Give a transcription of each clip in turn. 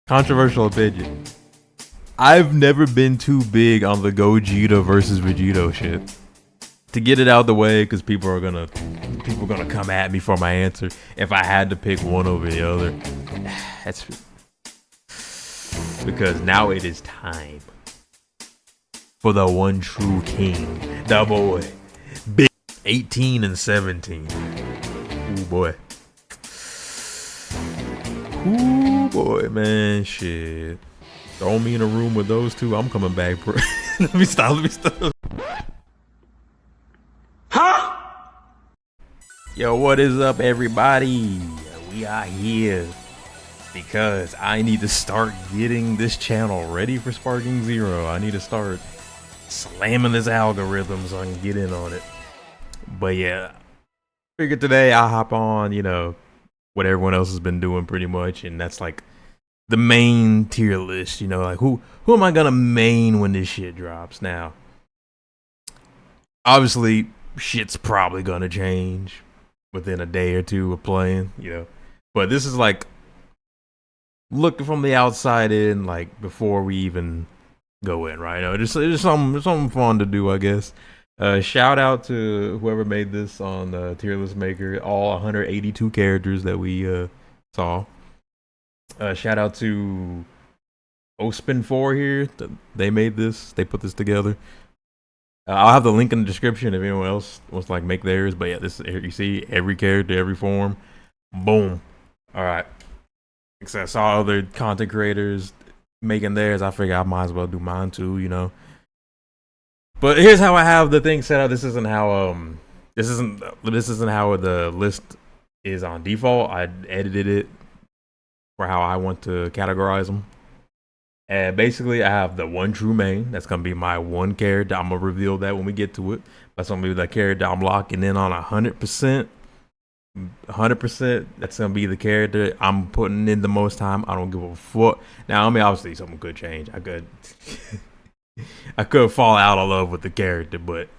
Controversial opinion. I've never been too big on the Gogeta versus Vegito shit. To get it out of the way, because people are gonna come at me for my answer. If I had to pick one over the other, that's because now it is time for the one true king, the boy, big 18 and 17. Ooh boy. Ooh boy, man, shit. Throw me in a room with those two, I'm coming back, bro. Let me stop. Huh? Yo, what is up, everybody? We are here because I need to start getting this channel ready for Sparking Zero. I need to start slamming this algorithm so I can get in on it. But yeah, figured today I'll hop on, you know, what everyone else has been doing pretty much, and that's like the main tier list, you know, like who am I gonna main when this shit drops? Now, obviously, shit's probably gonna change within a day or two of playing, you know. But this is like looking from the outside in, like before we even go in, right? You know, just something fun to do, I guess. Shout out to whoever made this on the tier list maker, all 182 characters that we saw. Shout out to Ospin4 here. They made this. They put this together. I'll have the link in the description if anyone else wants to like make theirs. But yeah, this you see every character, every form. Boom. All right. Except I saw other content creators making theirs. I figured I might as well do mine too, you know. But here's how I have the thing set up. This isn't how this isn't how the list is on default. I edited it for how I want to categorize them. And basically, I have the one true main. That's gonna be my one character. I'm gonna reveal that when we get to it. That's gonna be the character I'm locking in on 100%. 100%. That's gonna be the character I'm putting in the most time. I don't give a fuck. Now, I mean, obviously, something could change. I could fall out of love with the character, but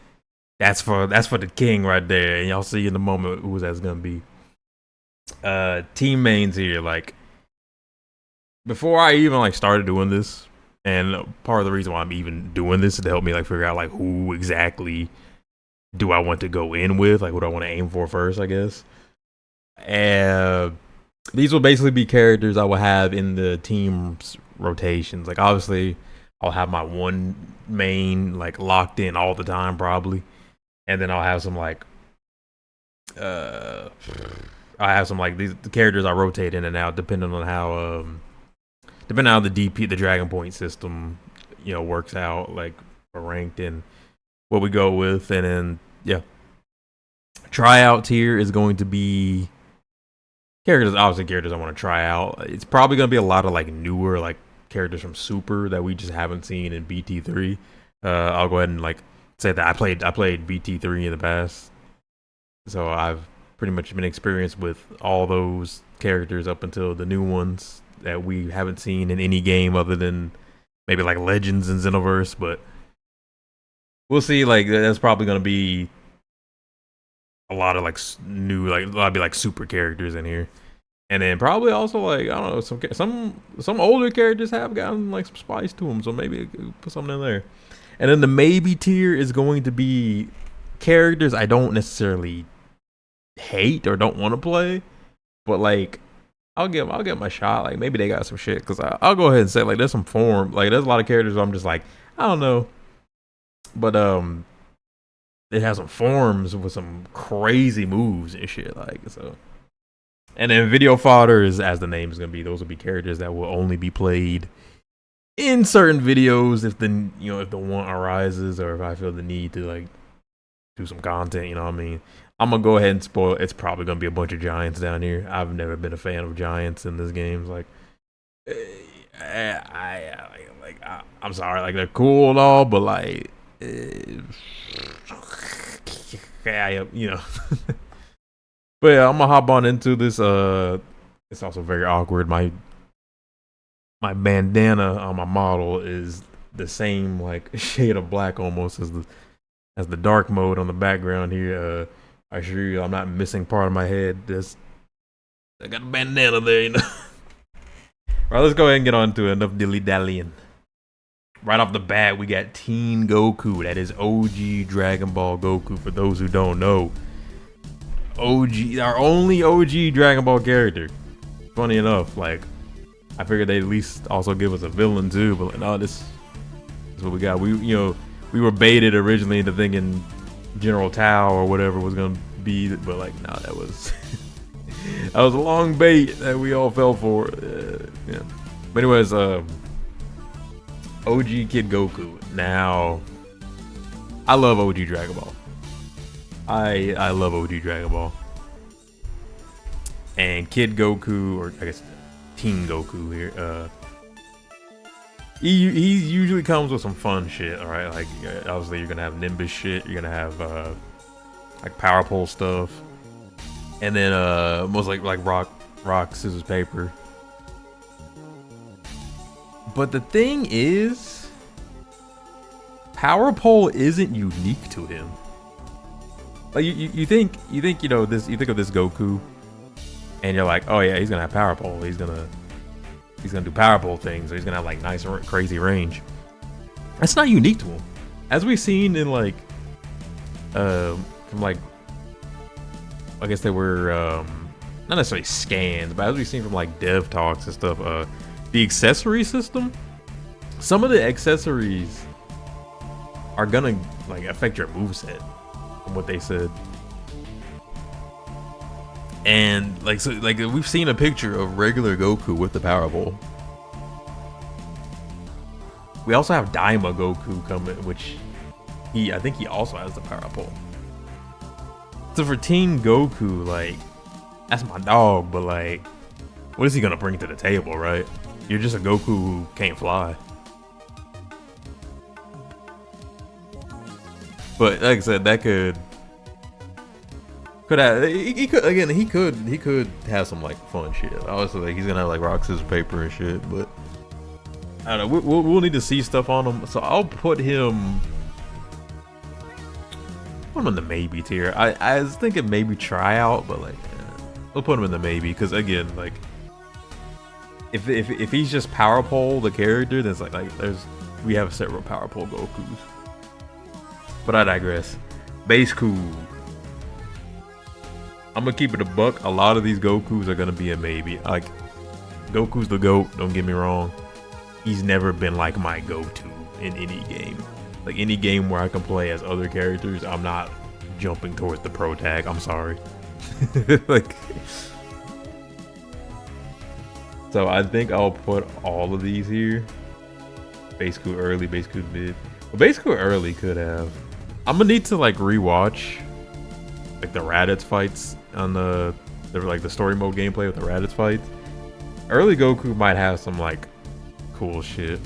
that's for the king right there. And y'all see in the moment who that's gonna be. Team mains here, like. Before I even like started doing this, and part of the reason why I'm even doing this is to help me like figure out like who exactly do I want to go in with, like what I want to aim for first, I guess. And these will basically be characters I will have in the team's rotations. Like obviously, I'll have my one main like locked in all the time probably, and then I'll have some like these the characters I rotate in and out depending on how the DP, the Dragon Point system, you know, works out, like for ranked and what we go with. And then, yeah. Tryout tier is going to be characters I want to try out. It's probably going to be a lot of like newer, like characters from Super that we just haven't seen in BT3. I'll go ahead and like say that I played BT3 in the past. So I've pretty much been experienced with all those characters up until the new ones that we haven't seen in any game other than maybe like Legends and Xenoverse, but we'll see. Like that's probably gonna be a lot of like new, like a lot of be like super characters in here, and then probably also like I don't know some older characters have gotten like some spice to them, so maybe put something in there. And then the maybe tier is going to be characters I don't necessarily hate or don't want to play, but like. I'll get my shot. Like maybe they got some shit because I'll go ahead and say like there's some form. Like there's a lot of characters where I'm just like I don't know, but it has some forms with some crazy moves and shit like so. And then video fodder is as the name is gonna be. Those will be characters that will only be played in certain videos if the want arises or if I feel the need to like do some content. You know what I mean? I'm gonna go ahead and spoil. It's probably gonna be a bunch of giants down here. I've never been a fan of giants in this game. Like, I'm sorry, like they're cool and all, but like, yeah, you know. But yeah, I'm gonna hop on into this. It's also very awkward. My bandana on my model is the same like shade of black almost as the dark mode on the background here. I assure you, I'm not missing part of my head. I got a bandana there, you know. Alright, let's go ahead and get on to it. Enough dilly-dallying. Right off the bat, we got Teen Goku. That is OG Dragon Ball Goku, for those who don't know. OG, our only OG Dragon Ball character. Funny enough, like, I figured they'd at least also give us a villain too, but like, no, this is what we got. We were baited originally into thinking General Tao or whatever was gonna be, but like, no, that was that was a long bait that we all fell for. Yeah. But anyways, OG Kid Goku. Now, I love OG Dragon Ball. I love OG Dragon Ball. And Kid Goku, or I guess Teen Goku here, he usually comes with some fun shit, alright? Like, obviously you're gonna have Nimbus shit, you're gonna have, like Power Pole stuff. And then, most like rock, scissors, paper. But the thing is, Power Pole isn't unique to him. Like you think this, you think of this Goku, and you're like, oh yeah, he's gonna have Power Pole. He's gonna do Power Pole things. Or he's gonna have like nice crazy range. That's not unique to him, as we've seen in like, from like, I guess they were not necessarily scans, but as we've seen from like dev talks and stuff. The accessory system, some of the accessories are gonna like affect your moveset, from what they said. And like, so like we've seen a picture of regular Goku with the Power Pole. We also have Daima Goku coming, which I think he also has the Power Pole. So for Teen Goku, like, that's my dog, but like, what is he gonna bring to the table, right? You're just a Goku who can't fly. But like I said, that could have, he could have some like fun shit. Obviously, like, he's gonna have like rock, scissors, paper and shit. But I don't know. We'll need to see stuff on him. So I'll put him in the maybe tier. I was thinking maybe try out, but like, we'll put him in the maybe, because again, like, if he's just Power Pole the character, then it's like we have several Power Pole Gokus. But I digress. Base Cool. I'm gonna keep it a buck. A lot of these Gokus are gonna be a maybe. Like, Goku's the GOAT, don't get me wrong. He's never been like my go-to in any game. Like, any game where I can play as other characters, I'm not jumping towards the pro tag. I'm sorry. Like, so I think I'll put all of these here. Base Cool early, Base Cool mid. Well, Base Cool early could have. I'm gonna need to like rewatch like the Raditz fights on the story mode gameplay with the Raditz fights. Early Goku might have some like cool shit.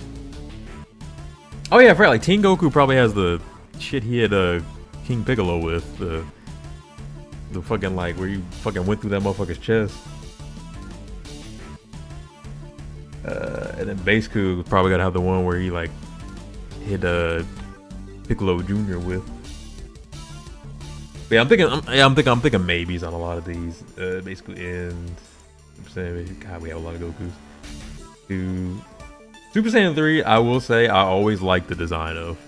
Oh yeah, I forgot, like Teen Goku probably has the shit he had King Piccolo with, the fucking like where you fucking went through that motherfucker's chest. And then Base Cool probably gotta have the one where he like hit Piccolo Jr. with. But yeah, I'm thinking maybes on a lot of these. Basically, and God, we have a lot of Gokus. Super Saiyan 3, I will say I always like the design of.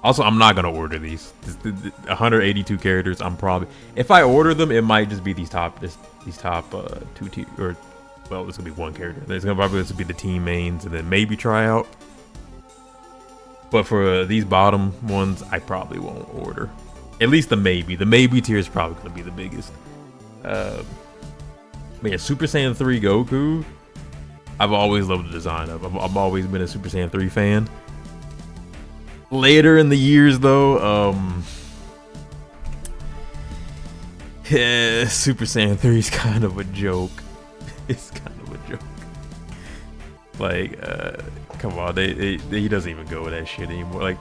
Also, I'm not gonna order these. 182 characters. I'm probably, if I order them, it might just be these top 2 tier, or well, this will be one character. It's gonna probably be the team mains, and then maybe try out. But for these bottom ones, I probably won't order. At least the maybe. The maybe tier is probably gonna be the biggest. But yeah, Super Saiyan 3 Goku, I've always loved the design of. I've always been a Super Saiyan 3 fan. Later in the years, though, yeah, Super Saiyan 3 is kind of a joke. It's kind of a joke. Like, come on, he doesn't even go with that shit anymore. Like,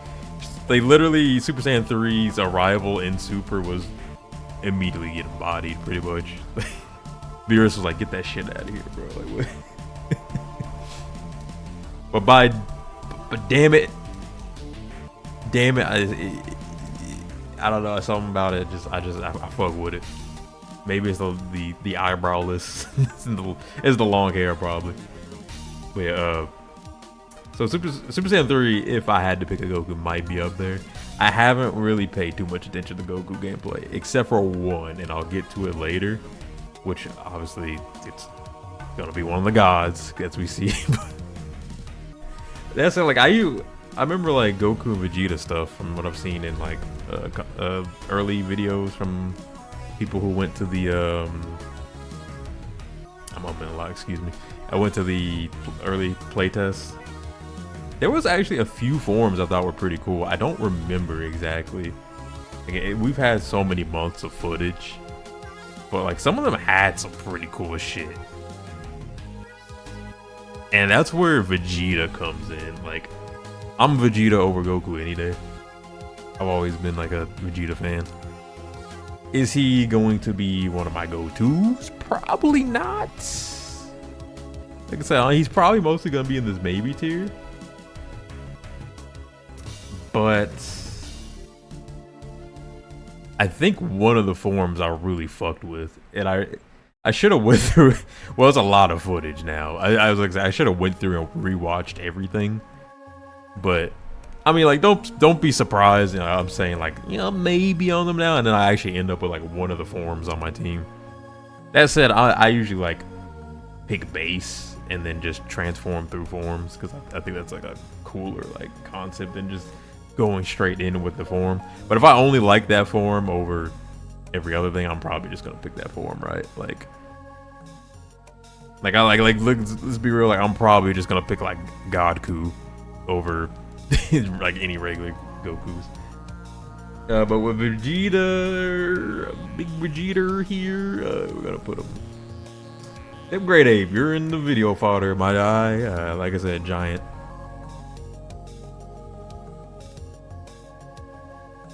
they literally, Super Saiyan 3's arrival in Super was immediately getting bodied, pretty much. Beerus was like, get that shit out of here, bro. Like, what? But damn it, I don't know, something about it. I fuck with it. Maybe it's the eyebrowless. It's the long hair probably. But yeah, so Super Saiyan 3, if I had to pick a Goku, might be up there. I haven't really paid too much attention to Goku gameplay, except for one, and I'll get to it later. Which obviously it's gonna be one of the gods as we see. That's like I remember like Goku and Vegeta stuff from what I've seen in like early videos from people who went to the I'm opening a lot, excuse me. I went to the early playtests. There was actually a few forms I thought were pretty cool. I don't remember exactly. Like, we've had so many months of footage, but like some of them had some pretty cool shit. And that's where Vegeta comes in. Like, I'm Vegeta over Goku any day. I've always been like a Vegeta fan. Is he going to be one of my go-tos? Probably not. Like I said, he's probably mostly going to be in this maybe tier. But I think one of the forms I really fucked with, and I should have went through. Well, it's a lot of footage now. I was like, I should have went through and rewatched everything. But I mean, like, don't be surprised. You know, I'm saying like, you know, maybe on them now, and then I actually end up with like one of the forms on my team. That said, I usually like pick base and then just transform through forms because I think that's like a cooler like concept than just going straight in with the form. But if I only like that form over every other thing, I'm probably just gonna pick that form, right? Like let's be real, like I'm probably just gonna pick like Godku over like any regular Gokus. But with Vegeta, big Vegeta here, we're gonna put him. Yep, great Abe, you're in the video fodder, my guy. Like I said, giant.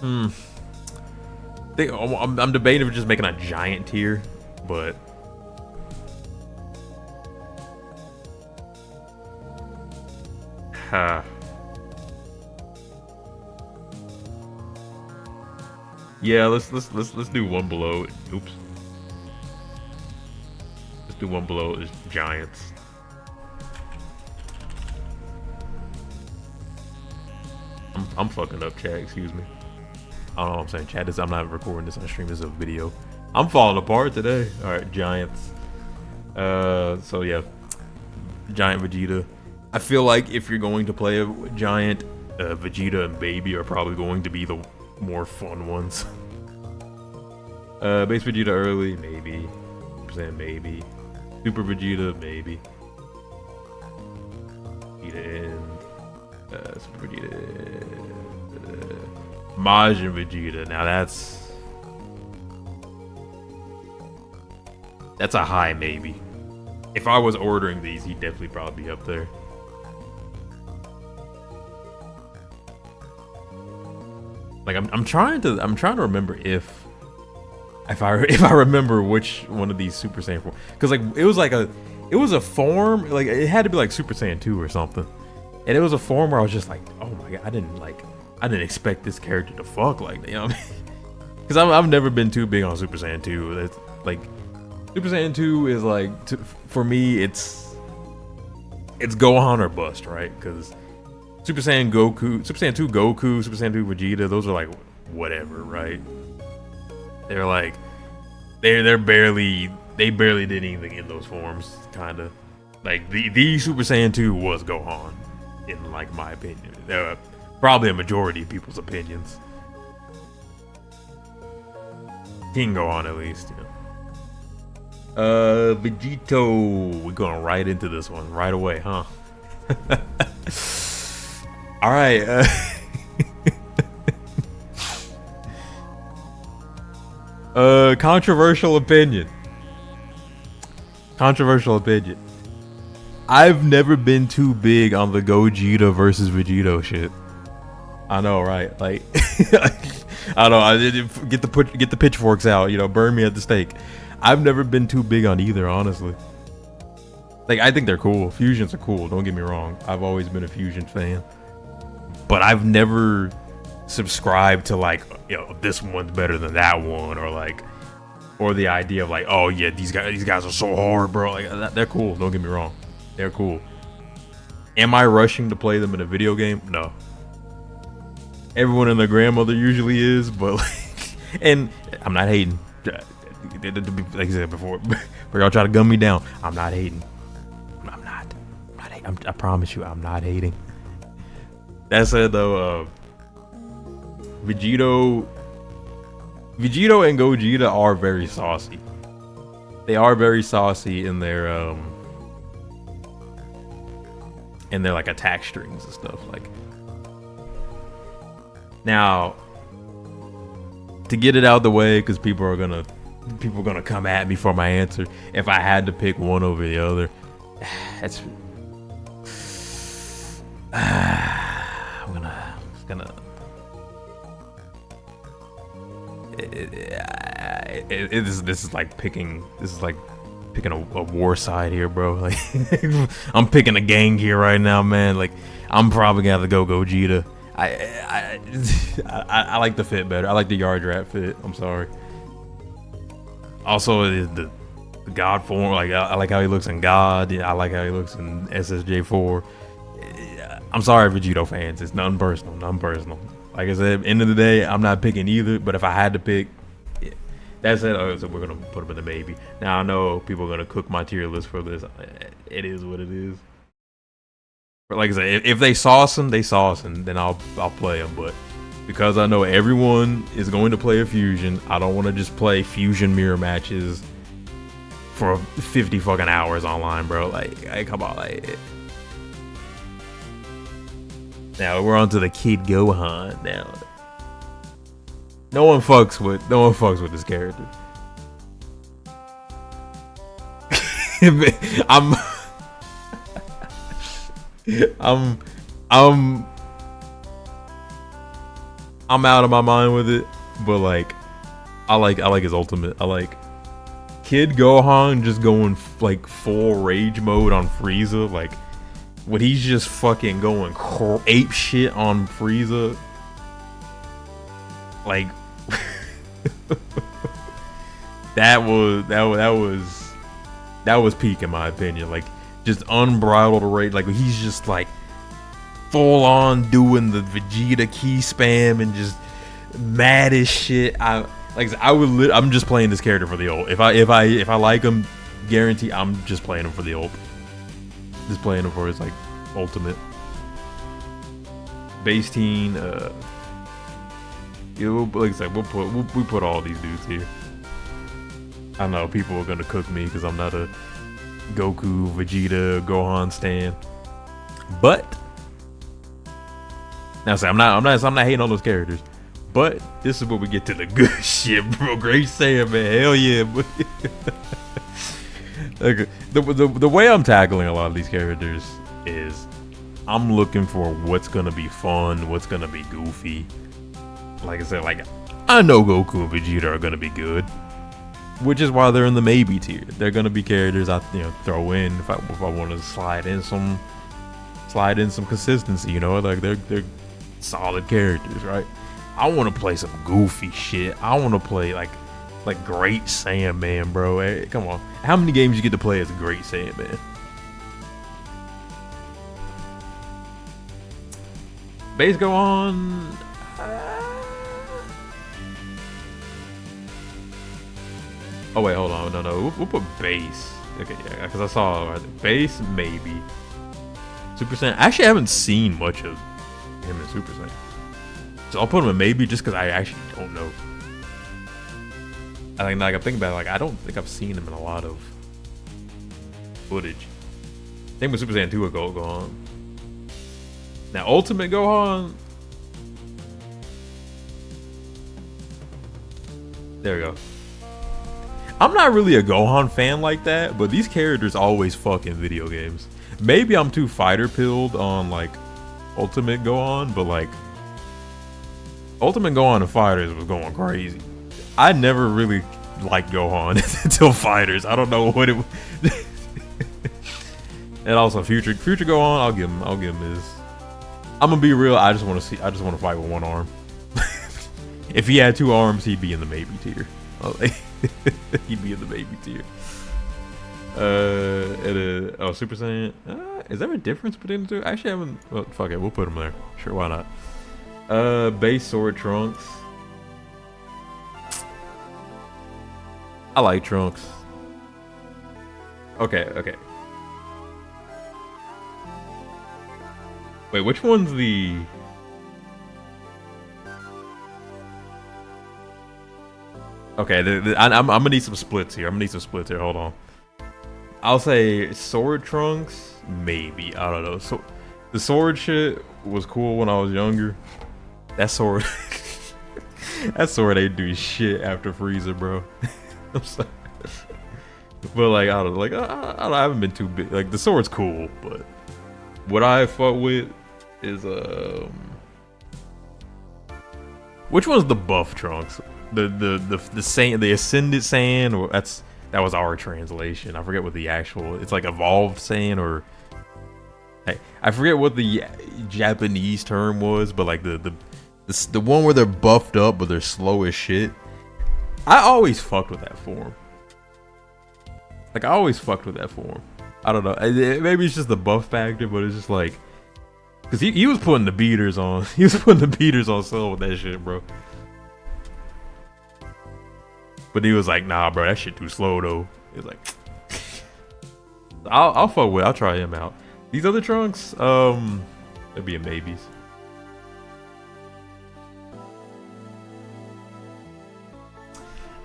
I'm debating if just making a giant tier, but yeah, let's do one below. Oops. Let's do one below is giants. I'm fucking up, chat. Excuse me. I don't know what I'm saying, chat. I'm not recording this on stream. This is a video. I'm falling apart today. All right, giants. So yeah, giant Vegeta. I feel like if you're going to play a giant, Vegeta and Baby are probably going to be the more fun ones. Base Vegeta early, maybe. Percent maybe. Super Vegeta, maybe. Vegeta end. Super Vegeta end. Majin Vegeta. Now that's a high maybe. If I was ordering these, he'd definitely probably be up there. Like I'm trying to remember if I remember which one of these Super Saiyan 4, because like it was a form, like it had to be like Super Saiyan 2 or something, and it was a form where I was just like, oh my god, I didn't expect this character to fuck like that, you know what I mean? Because I've never been too big on Super Saiyan 2. It's like Super Saiyan 2 is like for me it's Gohan or bust, right? Because Super Saiyan Goku, Super Saiyan 2 Goku, Super Saiyan 2 Vegeta, those are like whatever, right? They're like they barely did anything in those forms, kind of. Like the Super Saiyan 2 was Gohan, in like my opinion. Probably a majority of people's opinions. King Gohan, at least, you know. Vegito, we're going right into this one right away, huh? All right. Controversial opinion. Controversial opinion. I've never been too big on the Gogeta versus Vegito shit. I know, right? Like, I don't know. I didn't get the pitchforks out. You know, burn me at the stake. I've never been too big on either, honestly. Like, I think they're cool. Fusions are cool. Don't get me wrong. I've always been a fusion fan, but I've never subscribed to like, you know, this one's better than that one, or like, or the idea of like, oh yeah, these guys are so hard, bro. Like they're cool. Don't get me wrong, they're cool. Am I rushing to play them in a video game? No. Everyone and their grandmother usually is, but like, and I'm not hating. Like I said before, for y'all try to gun me down, I'm not hating. I'm not hating. I promise you, I'm not hating. That said, though, Vegito and Gogeta are very saucy. They are very saucy in their like attack strings and stuff. Like, now, to get it out of the way, because people are gonna come at me for my answer. If I had to pick one over the other, it's this is like picking a war side here, bro. Like I'm picking a gang here right now, man. Like I'm probably gonna have to go Gogeta. I like the fit better. I like the yard rat fit. I'm sorry. Also, the God form, like I like how he looks in God. I like how he looks in SSJ4. I'm sorry, Vegito fans. It's nothing personal. Like I said, end of the day, I'm not picking either. But if I had to pick, yeah, that's it. So we're gonna put him in the maybe. Now I know people are gonna cook my tier list for this. It is what it is. But like I said, if they sauce him, then I'll play him. But because I know everyone is going to play a fusion, I don't want to just play fusion mirror matches for 50 fucking hours online, bro. Like come on, like. Now we're on to the Kid Gohan. Now, no one fucks with this character. I'm out of my mind with it, but like, I like his ultimate. I like Kid Gohan just going like full rage mode on Frieza, like. When he's just fucking going ape shit on Frieza, like that was peak in my opinion. Like just unbridled rage. Like he's just like full on doing the Vegeta key spam and just mad as shit. I'm just playing this character for the ult. If I like him, guarantee I'm just playing him for the ult. Just playing him for his like ultimate base teen. Like I said, we put all these dudes here. I know people are gonna cook me because I'm not a Goku, Vegeta, Gohan stan. But now say I'm not hating on those characters. But this is where we get to the good shit, bro. Great Saiyan, man. Hell yeah, but like, the way I'm tackling a lot of these characters is I'm looking for what's gonna be fun, what's gonna be goofy. Like I said, like I know Goku and Vegeta are gonna be good, which is why they're in the maybe tier. They're gonna be characters I throw in if I want to slide in some consistency. Like they're solid characters, right? I want to play some goofy shit. I want to play like Great Saiyaman, bro. Hey, come on. How many games you get to play as a Great Saiyaman? Base go on. Oh wait, hold on. No. We'll put base. Okay, yeah, because I saw base maybe. Super Saiyan. I actually haven't seen much of him in Super Saiyan, so I'll put him in maybe just because I actually don't know. I'm thinking about it, like I don't think I've seen him in a lot of footage. Same with Super Saiyan 2 or Gohan. Now Ultimate Gohan. There we go. I'm not really a Gohan fan like that, but these characters always fuck in video games. Maybe I'm too fighter pilled on like Ultimate Gohan, but like Ultimate Gohan and Fighters was going crazy. I never really liked Gohan until Fighters. I don't know what it was. And also Future Gohan, I'll give him his. I'm gonna be real. I just want to fight with one arm. If he had two arms, he'd be in the maybe tier. He'd be in the baby tier. Super Saiyan. Is there a difference between the two? I actually haven't. Well, fuck it, we'll put him there. Sure, why not? Base Sword Trunks. I like Trunks. Okay. Wait, which one's the? Okay, I'm gonna need some splits here. Hold on. I'll say Sword Trunks, maybe. I don't know. So the sword shit was cool when I was younger. That sword, that sword ain't do shit after Frieza, bro. I'm sorry. But like I don't know, like I haven't been too big. Like the sword's cool, but what I fuck with is which one's the buff Trunks? The Saiyan, the Ascended Saiyan, or that was our translation. I forget what the actual. It's like evolved Saiyan, or I forget what the Japanese term was, but like the one where they're buffed up but they're slow as shit. I always fucked with that form. Like I always fucked with that form. I don't know. Maybe it's just the buff factor, but it's just like, cause he was putting the beaters on. He was putting the beaters on Cell with that shit, bro. But he was like, nah, bro, that shit too slow though. He was like, I'll fuck with. I'll try him out. These other Trunks, they'd be a maybes.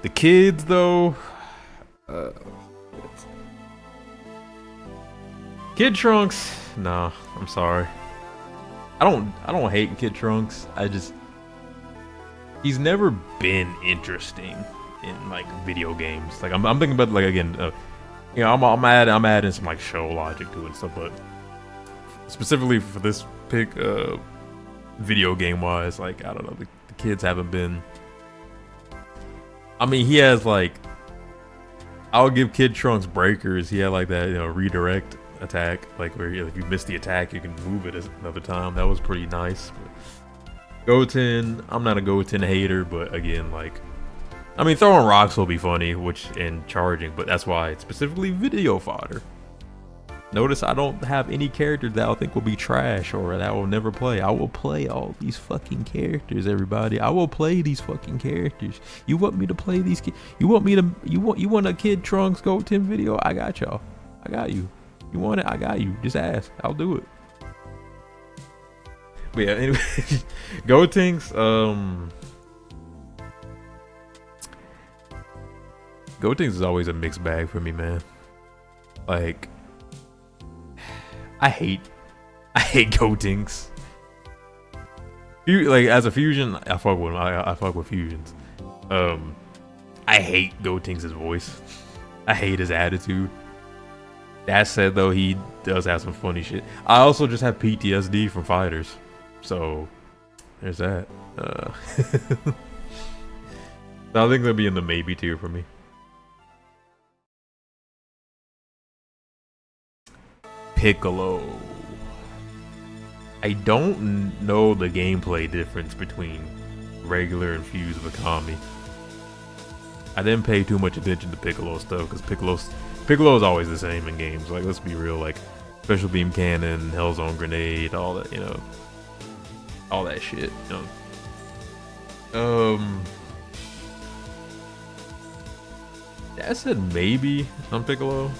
The kids though, Kid Trunks, nah, I'm sorry. I don't hate Kid Trunks. He's never been interesting in like video games. Like I'm thinking about like again, you know, I'm adding some like show logic to it and stuff, but specifically for this pick, video game wise, like I don't know, the kids haven't been. I mean, he has like, I'll give Kid Trunks breakers. He had like that, you know, redirect attack, like where if you miss the attack, you can move it another time. That was pretty nice. But Goten, I'm not a Goten hater, but again, like, I mean, throwing rocks will be funny, and charging, but that's why it's specifically video fodder. Notice I don't have any characters that I think will be trash or that I will never play. I will play all these fucking characters, everybody. I will play these fucking characters. You want me to play these? You want a Kid Trunks Goten video? I got y'all. I got you. You want it? I got you. Just ask. I'll do it. But yeah, anyway, Gotenks, Gotenks is always a mixed bag for me, man. Like, I hate Gotenks. Like as a fusion, I fuck with him. I fuck with fusions. I hate Gotenks' voice. I hate his attitude. That said, though, he does have some funny shit. I also just have PTSD from fighters, so there's that. So I think they'll be in the maybe tier for me. Piccolo. I don't know the gameplay difference between regular and fused Wakami. I didn't pay too much attention to Piccolo stuff because Piccolo is always the same in games. Like, let's be real, like special beam cannon, Hellzone grenade, all that, you know, all that shit. You know. I said maybe on Piccolo.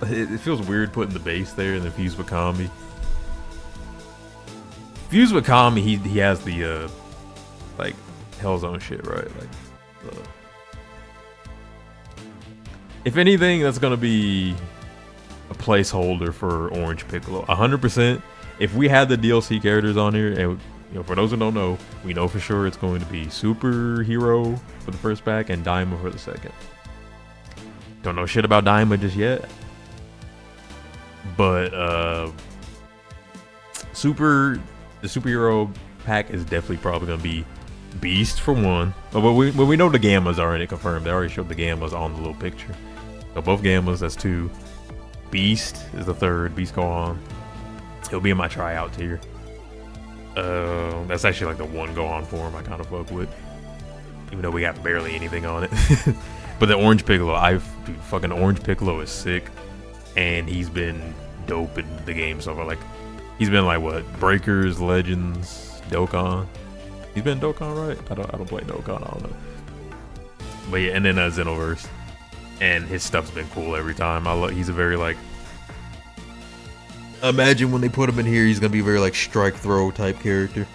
It feels weird putting the base there and then fused Wakami. Fused Wakami, he has the like Hellzone shit, right? Like, if anything, that's gonna be a placeholder for Orange Piccolo. 100%. If we had the DLC characters on here, and you know, for those who don't know, we know for sure it's going to be Superhero for the first pack and Daima for the second. Don't know shit about Daima just yet. But the superhero pack is definitely probably gonna be Beast for one. But we know the Gammas are in it, confirmed. They already showed the Gammas on the little picture. So both Gammas, that's 2. Beast is the 3rd. Beast Gohan. He'll be in my tryout tier. That's actually like the 1 Gohan form I kind of fuck with. even though we got barely anything on it. But the Orange Piccolo, dude, fucking Orange Piccolo is sick, and he's been dope in the game so far. Like, he's been like what, Breakers, Legends, Dokkan. He's been Dokkan, right? I don't play Dokkan. I don't know. But yeah, and then Xenoverse, and his stuff's been cool every time. He's a very like. Imagine when they put him in here, he's gonna be a very like strike throw type character,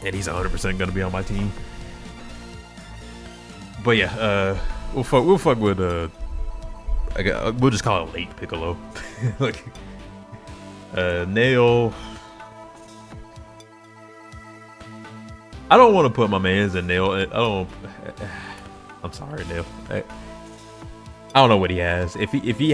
and he's 100% gonna be on my team. But yeah, we'll fuck with we'll just call it late Piccolo. Like Nail. I don't want to put my man's in Nail. I'm sorry, Nail. I don't know what he has. If he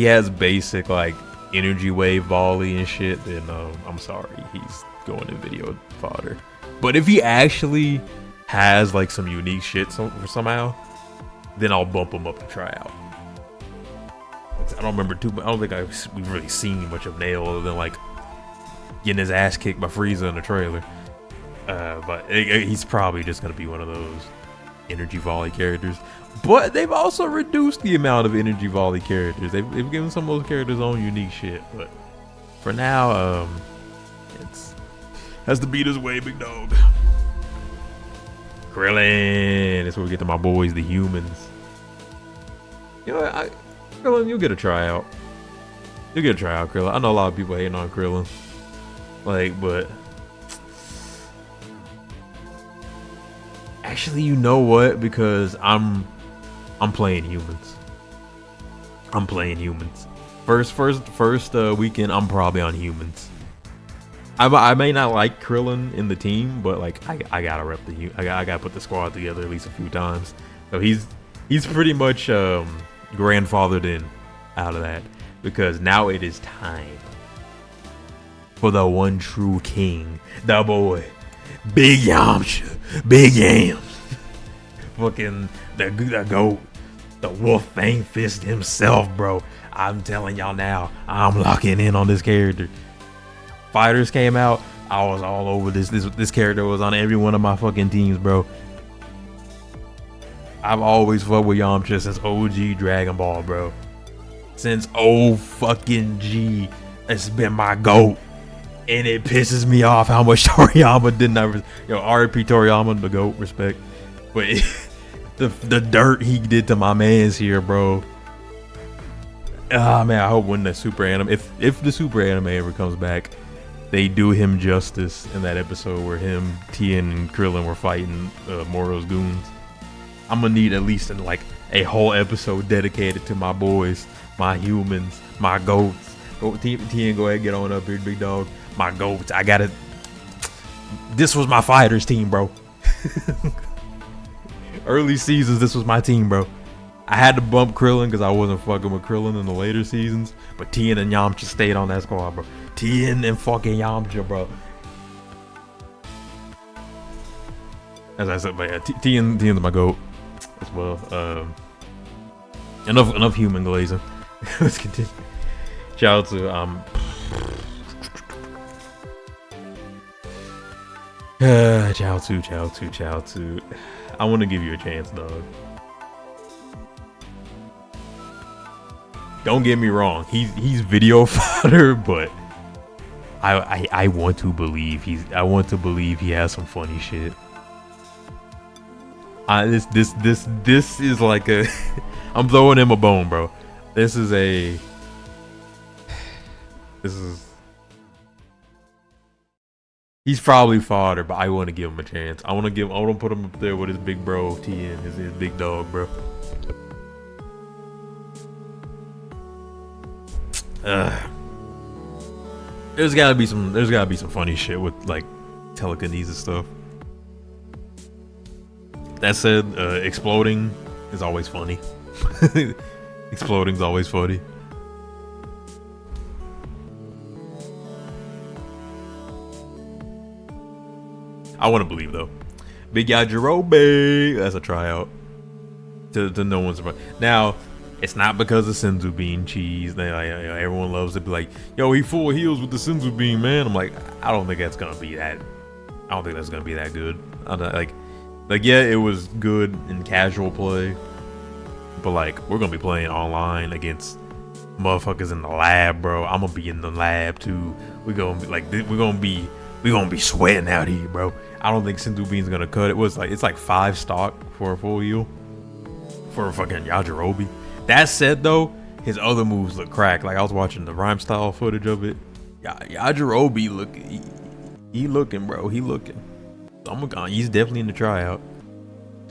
has basic like energy wave volley and shit, then I'm sorry, he's going to video fodder. But if he actually has like some unique shit somehow, then I'll bump him up to try out. I don't remember too, but I don't think we've really seen much of Nail other than like getting his ass kicked by Frieza in the trailer. But he's probably just gonna be one of those energy volley characters. But they've also reduced the amount of energy volley characters. They've given some of those characters own unique shit. But for now, it's has to beat his way, big dog. Krillin. That's where we get to my boys, the humans. You know, Krillin, you'll get a tryout. You'll get a tryout, Krillin. I know a lot of people hating on Krillin. Like, but actually, you know what? Because I'm playing humans. I'm playing humans. First weekend, I'm probably on humans. I may not like Krillin in the team, but like I gotta rep I gotta put the squad together at least a few times. So he's pretty much grandfathered in out of that, because now it is time for the one true king, the boy, Big Yamcha, Big Yams, fucking the goat, the Wolf Fang Fist himself, bro. I'm telling y'all now, I'm locking in on this character. Fighters came out, I was all over this character was on every one of my fucking teams, bro. I've always fucked with Yamcha since OG Dragon Ball, bro. Since fucking G, it's been my GOAT. And it pisses me off how much Toriyama didn't ever, R.I.P. Toriyama, the GOAT, respect. But the dirt he did to my mans here, bro. Ah, man, I hope when the super anime, if the super anime ever comes back, they do him justice in that episode where him, Tien, and Krillin were fighting Moro's goons. I'm gonna need at least like a whole episode dedicated to my boys, my humans, my goats. Tien, go ahead, get on up here, big dog. My goats. I got it. This was my fighters team, bro. Early seasons, this was my team, bro. I had to bump Krillin because I wasn't fucking with Krillin in the later seasons, but Tien and Yamcha stayed on that squad, bro. Tien and fucking Yamcha, bro. As I said, but yeah, Tien's my GOAT as well. Enough human glazing. Let's continue. Shout out to Chow to. I want to give you a chance, dog. Don't get me wrong, he's video fodder, but I want to believe he has some funny shit. This is like a I'm throwing him a bone, bro. He's probably fodder, but I want to give him a chance. I want to put him up there with his big bro Tien, his big dog, bro. There's gotta be some funny shit with like telekinesis stuff. That said, exploding is always funny. Exploding's always funny. I want to believe though. Big Yajirobe, that's a tryout. To no one's surprise. Now, it's not because of Senzu Bean cheese. Everyone loves to be like, yo, he full heals with the Senzu Bean, man. I'm like, I don't think that's gonna be that. I don't think that's gonna be that good. Like yeah, it was good in casual play, but like we're gonna be playing online against motherfuckers in the lab, bro. I'm gonna be in the lab too. We're gonna be sweating out here, bro. I don't think Sindhu Bean's gonna cut it. It's like 5 stock for a full heal for fucking Yajirobe. That said though, his other moves look crack. Like I was watching the rhyme style footage of it. Yajirobe look, he looking, bro. He looking. He's definitely in the tryout.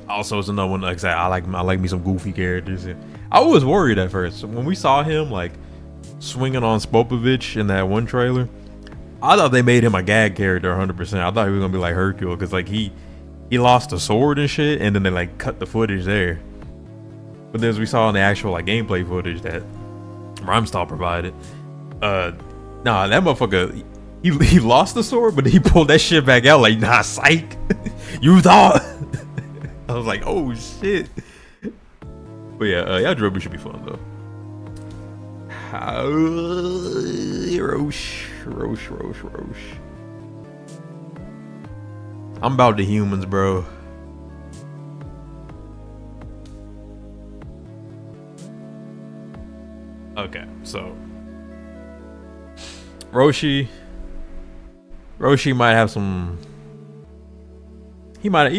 Also, it's another one. Like I said, I like me some goofy characters. And I was worried at first when we saw him like swinging on Spopovich in that one trailer. I thought they made him a gag character 100%. I thought he was gonna be like Hercule because like he lost a sword and shit, and then they like cut the footage there. But then as we saw in the actual like gameplay footage that Rhymestyle provided, nah, that motherfucker he lost the sword, but he pulled that shit back out like, nah, psych. You thought. I was like, oh shit. But yeah, Yajirobe should be fun though. Roche. I'm about the humans, bro. Okay, so Roshi might have some. He might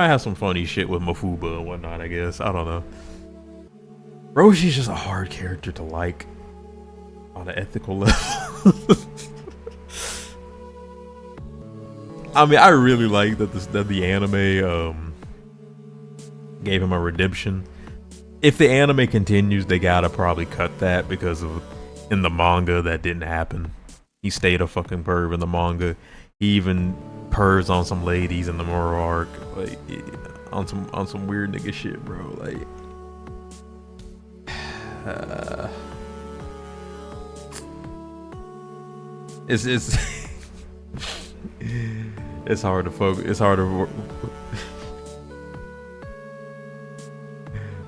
have some funny shit with Mafuba and whatnot. I guess I don't know. Roshi's just a hard character to like on an ethical level. I mean, I really like that the anime gave him a redemption. If the anime continues, they gotta probably cut that because of in the manga that didn't happen. He stayed a fucking perv in the manga. He even pervs on some ladies in the Moro arc, like on some weird nigga shit, bro. Like, it's it's hard to focus. It's hard to.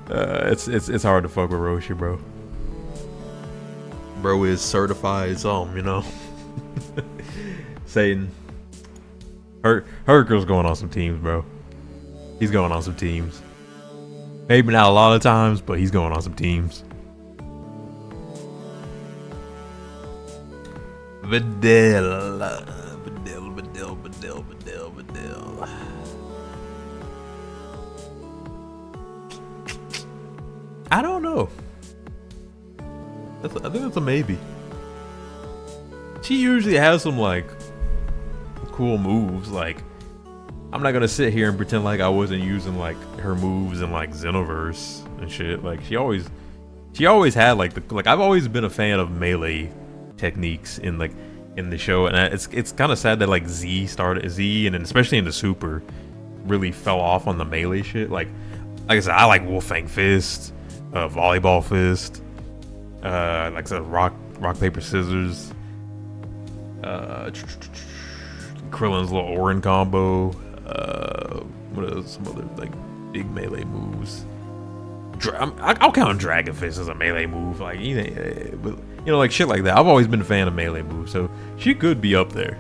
It's hard to fuck with Roshi, bro. Bro is certified you know. Satan. Hercule's going on some teams, bro. He's going on some teams. Maybe not a lot of times, but he's going on some teams. Videl. I don't know. I think that's a maybe. She usually has some like cool moves. Like, I'm not gonna sit here and pretend like I wasn't using like her moves in like Xenoverse and shit. Like she always had like I've always been a fan of melee techniques in the show, and it's kind of sad that like Z and then especially in the Super really fell off on the melee shit. Like I said, I like Wolfang Fist, Volleyball Fist, like I said, rock paper scissors, Krillin's little Orin combo. What are some other like big melee moves? I'll count Dragon Fist as a melee move, like but you know, like shit like that. I've always been a fan of melee moves, so she could be up there.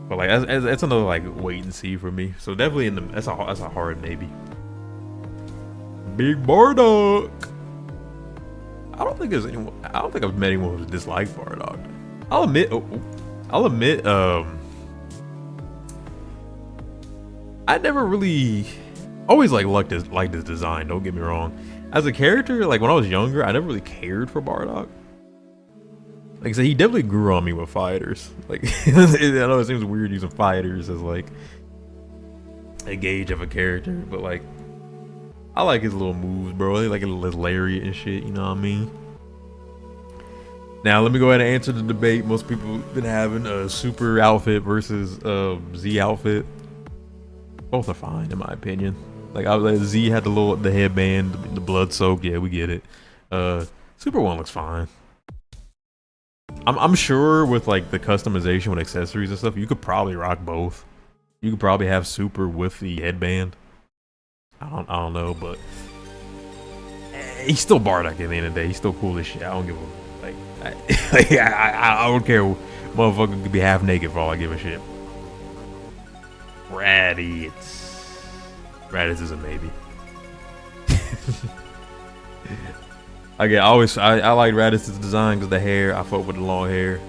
But like that's another like wait and see for me. So definitely that's a hard maybe. Big Bardock. I don't think I've met anyone who disliked Bardock. I'll admit, I never really always liked his design, don't get me wrong. As a character, like when I was younger, I never really cared for Bardock. Like I said, he definitely grew on me with fighters. Like I know it seems weird using fighters as like a gauge of a character, but like I like his little moves, bro. I like his lariat and shit, you know what I mean? Now let me go ahead and answer the debate most people have been having, Super outfit versus Z outfit. Both are fine in my opinion. Like Z had the headband, the blood soak, yeah, we get it. Super one looks fine. I'm sure with like the customization with accessories and stuff, you could probably rock both. You could probably have Super with the headband. I don't know, but he's still Bardock at the end of the day. He's still cool as shit. I don't give a I don't care. Motherfucker could be half naked for all I give a shit. Raditz. Raditz is a maybe. I like Raditz's design because the hair. I fuck with the long hair.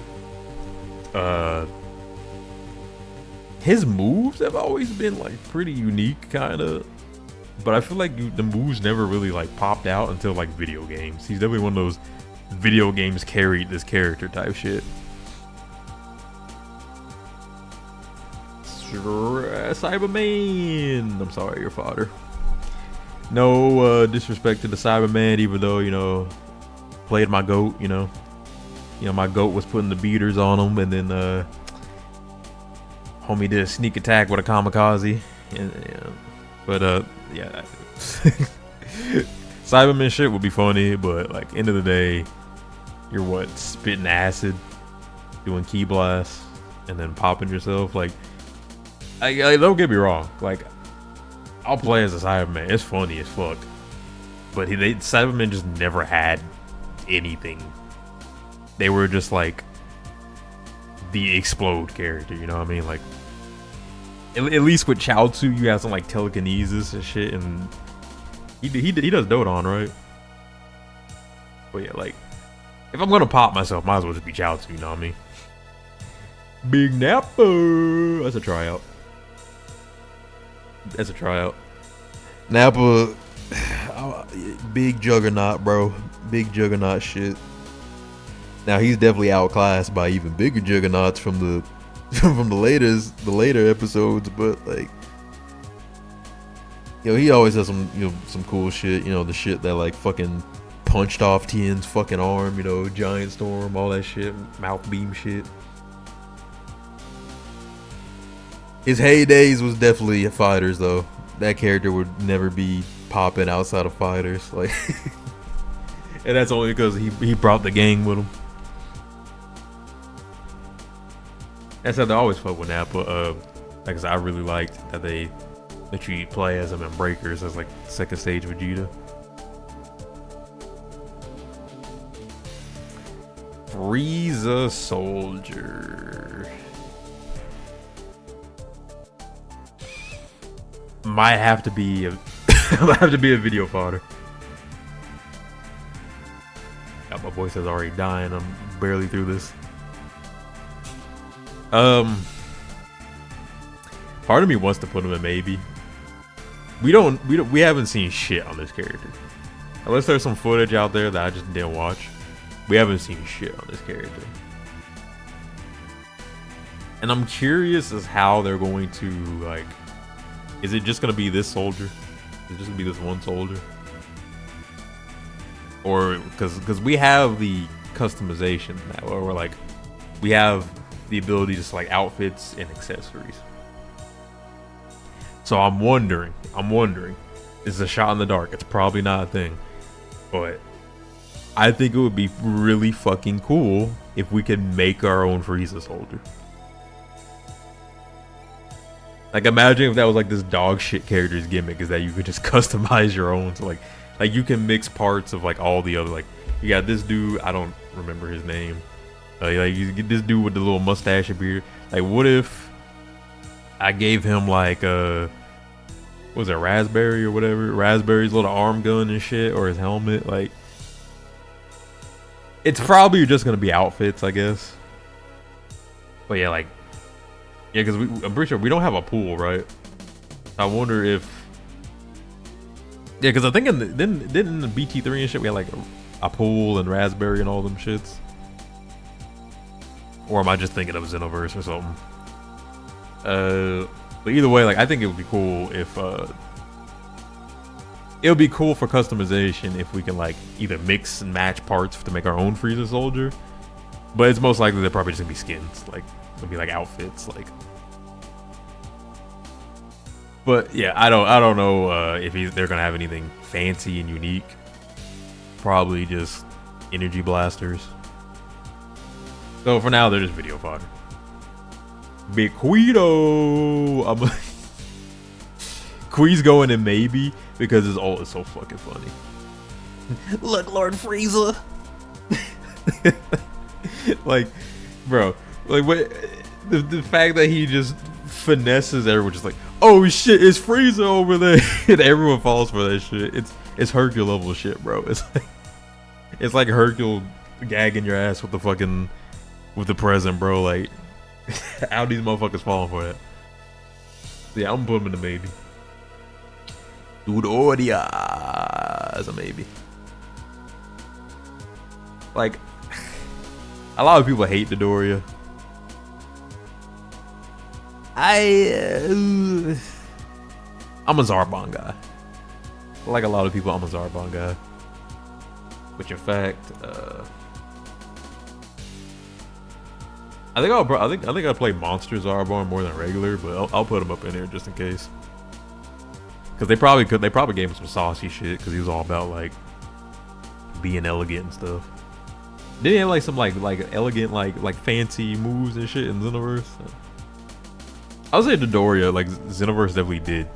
His moves have always been like pretty unique, kind of. But I feel like the moves never really like popped out until like video games. He's definitely one of those video games carried this character type shit. Cyberman. I'm sorry, your father. No disrespect to the Cyberman, even though, you know, played my GOAT, you know, my GOAT was putting the beaters on him, and then homie did a sneak attack with a kamikaze, and yeah, Cyberman shit would be funny, but like end of the day, you're what, spitting acid, doing key blasts, and then popping yourself. Like, I don't get me wrong, like I'll play as a Cyberman. It's funny as fuck, but Cybermen just never had anything. They were just like the explode character, you know what I mean? Like, at least with Chaozu, you have some like telekinesis and shit, and he does Dodon, right? But yeah, like, if I'm gonna pop myself, might as well just be Chaozu, you know what I mean? Big Nappa. That's a tryout. That's a tryout. Nappa, big juggernaut, bro. Big juggernaut shit. Now he's definitely outclassed by even bigger juggernauts from the later episodes, but like, you know, he always has some cool shit. You know, the shit that like fucking punched off Tien's fucking arm. You know, Giant Storm, all that shit, mouth beam shit. His heydays was definitely fighters, though. That character would never be popping outside of fighters, like, and that's only because he brought the gang with him. That's how they always fuck with Nappa. Like I said, I really liked that they let you play as him in Breakers as like second stage Vegeta. Frieza Soldier. Might have to be a video fodder. God, my voice is already dying. I'm barely through this. Part of me wants to put him in maybe. We haven't seen shit on this character. Unless there's some footage out there that I just didn't watch. We haven't seen shit on this character. And I'm curious as how they're going to, like, is it just gonna be this soldier? Is it just gonna be this one soldier? Or because we have the customization now, where we're like, we have the ability to select outfits and accessories. So I'm wondering, it's a shot in the dark. It's probably not a thing, but I think it would be really fucking cool if we could make our own Frieza soldier. Like, imagine if that was like this dog shit character's gimmick, is that you could just customize your own. So like you can mix parts of like all the other, like, you got this dude, I don't remember his name. Like you get this dude with the little mustache and beard. Like, what if I gave him like what was it, Raspberry or whatever? Raspberry's little arm gun and shit, or his helmet. Like, it's probably just gonna be outfits, I guess. But yeah, like, yeah, because I'm pretty sure we don't have a pool, right? I wonder if, yeah, because I think didn't in the BT3 and shit we had like a pool and Raspberry and all them shits. Or am I just thinking of Xenoverse or something? But either way, like, I think it would be cool if it would be cool for customization if we can like either mix and match parts to make our own Frieza soldier. But it's most likely they're probably just gonna be skins, like it'll be like outfits, like. But yeah, I don't know if they're gonna have anything fancy and unique. Probably just energy blasters. So for now, they're just video fodder. Big Quito. Quee's going in maybe because his ult is so fucking funny. Look, Lord Frieza. Like, bro, like, what? The fact that he just finesses everyone, just like, oh shit, it's Frieza over there, and everyone falls for that shit. It's Hercule level shit, bro. It's like Hercule gagging your ass with the present, bro. Like, how these motherfuckers falling for that? Yeah, I'm putting him in the maybe. Dodoria is a maybe. Like, a lot of people hate Dodoria. I'm a Zarbon guy. Like a lot of people, I'm a Zarbon guy. Which, in fact, I think I'll play Monster Zarbon more than regular, but I'll put him up in there just in case. Cause they probably gave him some saucy shit because he was all about like being elegant and stuff. Did he have like some like elegant like fancy moves and shit in Xenoverse? I would say Dodoria, like Xenoverse definitely did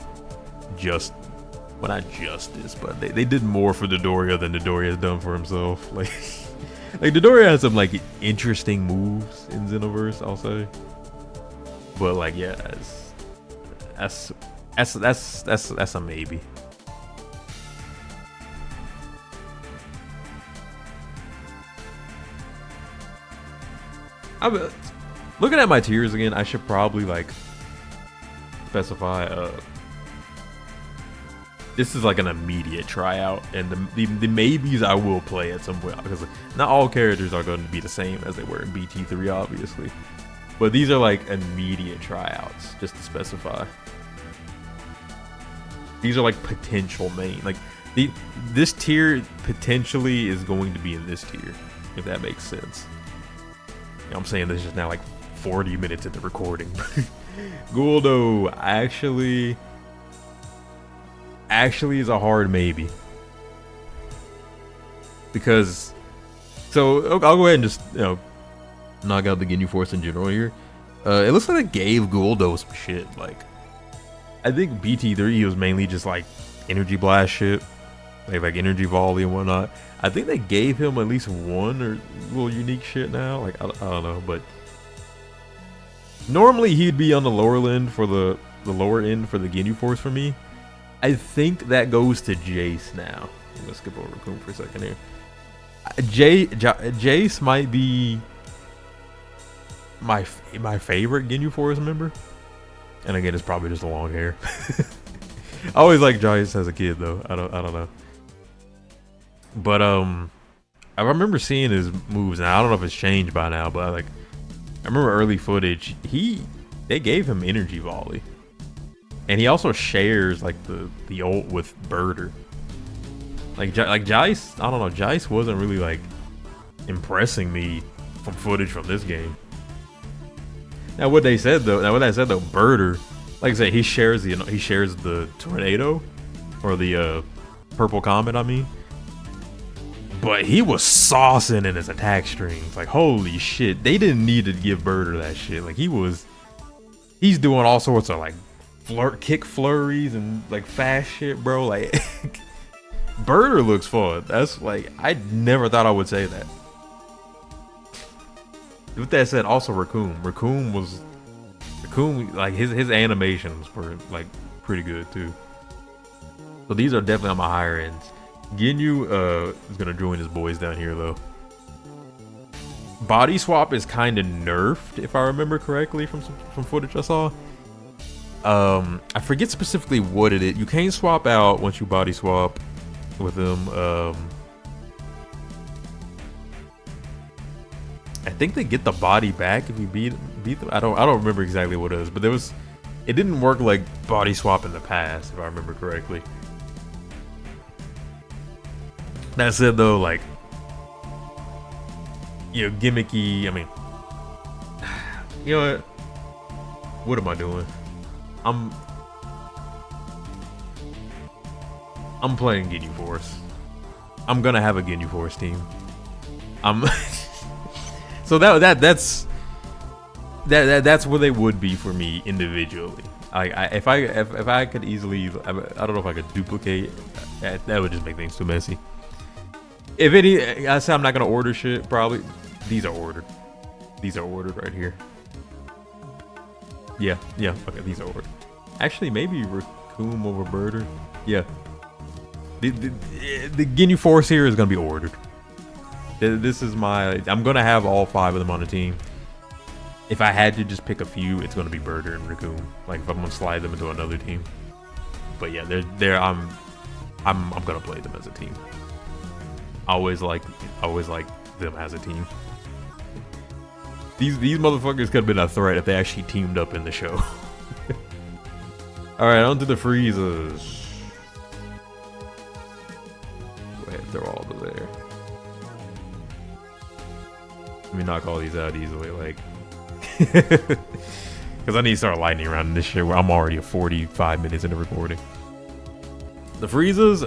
not justice, but they did more for Dodoria than Dodoria has done for himself. Like Dodoria has some like interesting moves in Xenoverse, I'll say. But like, yeah, that's a maybe. Looking at my tiers again, I should probably like specify this is like an immediate tryout, and the maybes I will play at some point, because not all characters are going to be the same as they were in BT3, obviously, but these are like immediate tryouts, just to specify. These are like potential main, like this tier potentially is going to be in this tier, if that makes sense. You know, I'm saying this is now like 40 minutes into recording. Guldo actually is a hard maybe, because I'll go ahead and just knock out the Ginyu Force in general here. It looks like they gave Guldo some shit. Like, I think BT3 was mainly just like energy blast shit, like energy volley and whatnot. I think they gave him at least one or little unique shit now. Like, I don't know, but normally he'd be on the lower end for the lower end for the Ginyu Force for me. I think that goes to Jace now. I'm gonna skip over Raccoon for a second here. Jace might be my favorite Ginyu Force member, and again, it's probably just the long hair. I always liked Jace as a kid, though. I don't know. But I remember seeing his moves, and I don't know if it's changed by now, but I remember early footage. They gave him energy volley, and he also shares like the ult with Birder. Like Jace, I don't know. Jace wasn't really like impressing me from footage from this game. Now what they said though, Birder, like I said, he shares the tornado, or the purple comet, I mean. But he was saucing in his attack strings. Like, holy shit. They didn't need to give Birder that shit. Like, he's doing all sorts of like kick flurries and like fast shit, bro. Like, Birder looks fun. That's like, I never thought I would say that. With that said, also Raccoon, like his animations were like pretty good too. So these are definitely on my higher ends. Ginyu is gonna join his boys down here though. Body swap is kind of nerfed, if I remember correctly from footage I saw. I forget specifically what it is. You can't swap out once you body swap with him. I think they get the body back if you beat them. I don't remember exactly what it is, but it didn't work like body swap in the past, if I remember correctly. That said though, like, gimmicky, I mean, you know what am I doing? I'm playing Ginyu Force. I'm gonna have a Ginyu Force team. So that's where they would be for me individually. If I could easily, I don't know if I could duplicate. That would just make things too messy. If any, I say I'm not gonna order shit. Probably these are ordered. These are ordered right here. Yeah, yeah. Okay, these are ordered. Actually, maybe Raccoon over Birder. Yeah. The Ginyu Force here is gonna be ordered. This is my. I'm gonna have all 5 of them on the team. If I had to just pick a few, it's gonna be Birder and Raccoon. Like if I'm gonna slide them into another team. But yeah, they're I'm gonna play them as a team. I always like them as a team. These motherfuckers could have been a threat if they actually teamed up in the show. All right, on to the Friezas. Go ahead, throw all of there. Let me knock all these out easily, like, because I need to start lightning around in this shit where I'm already 45 minutes into recording. The Friezas,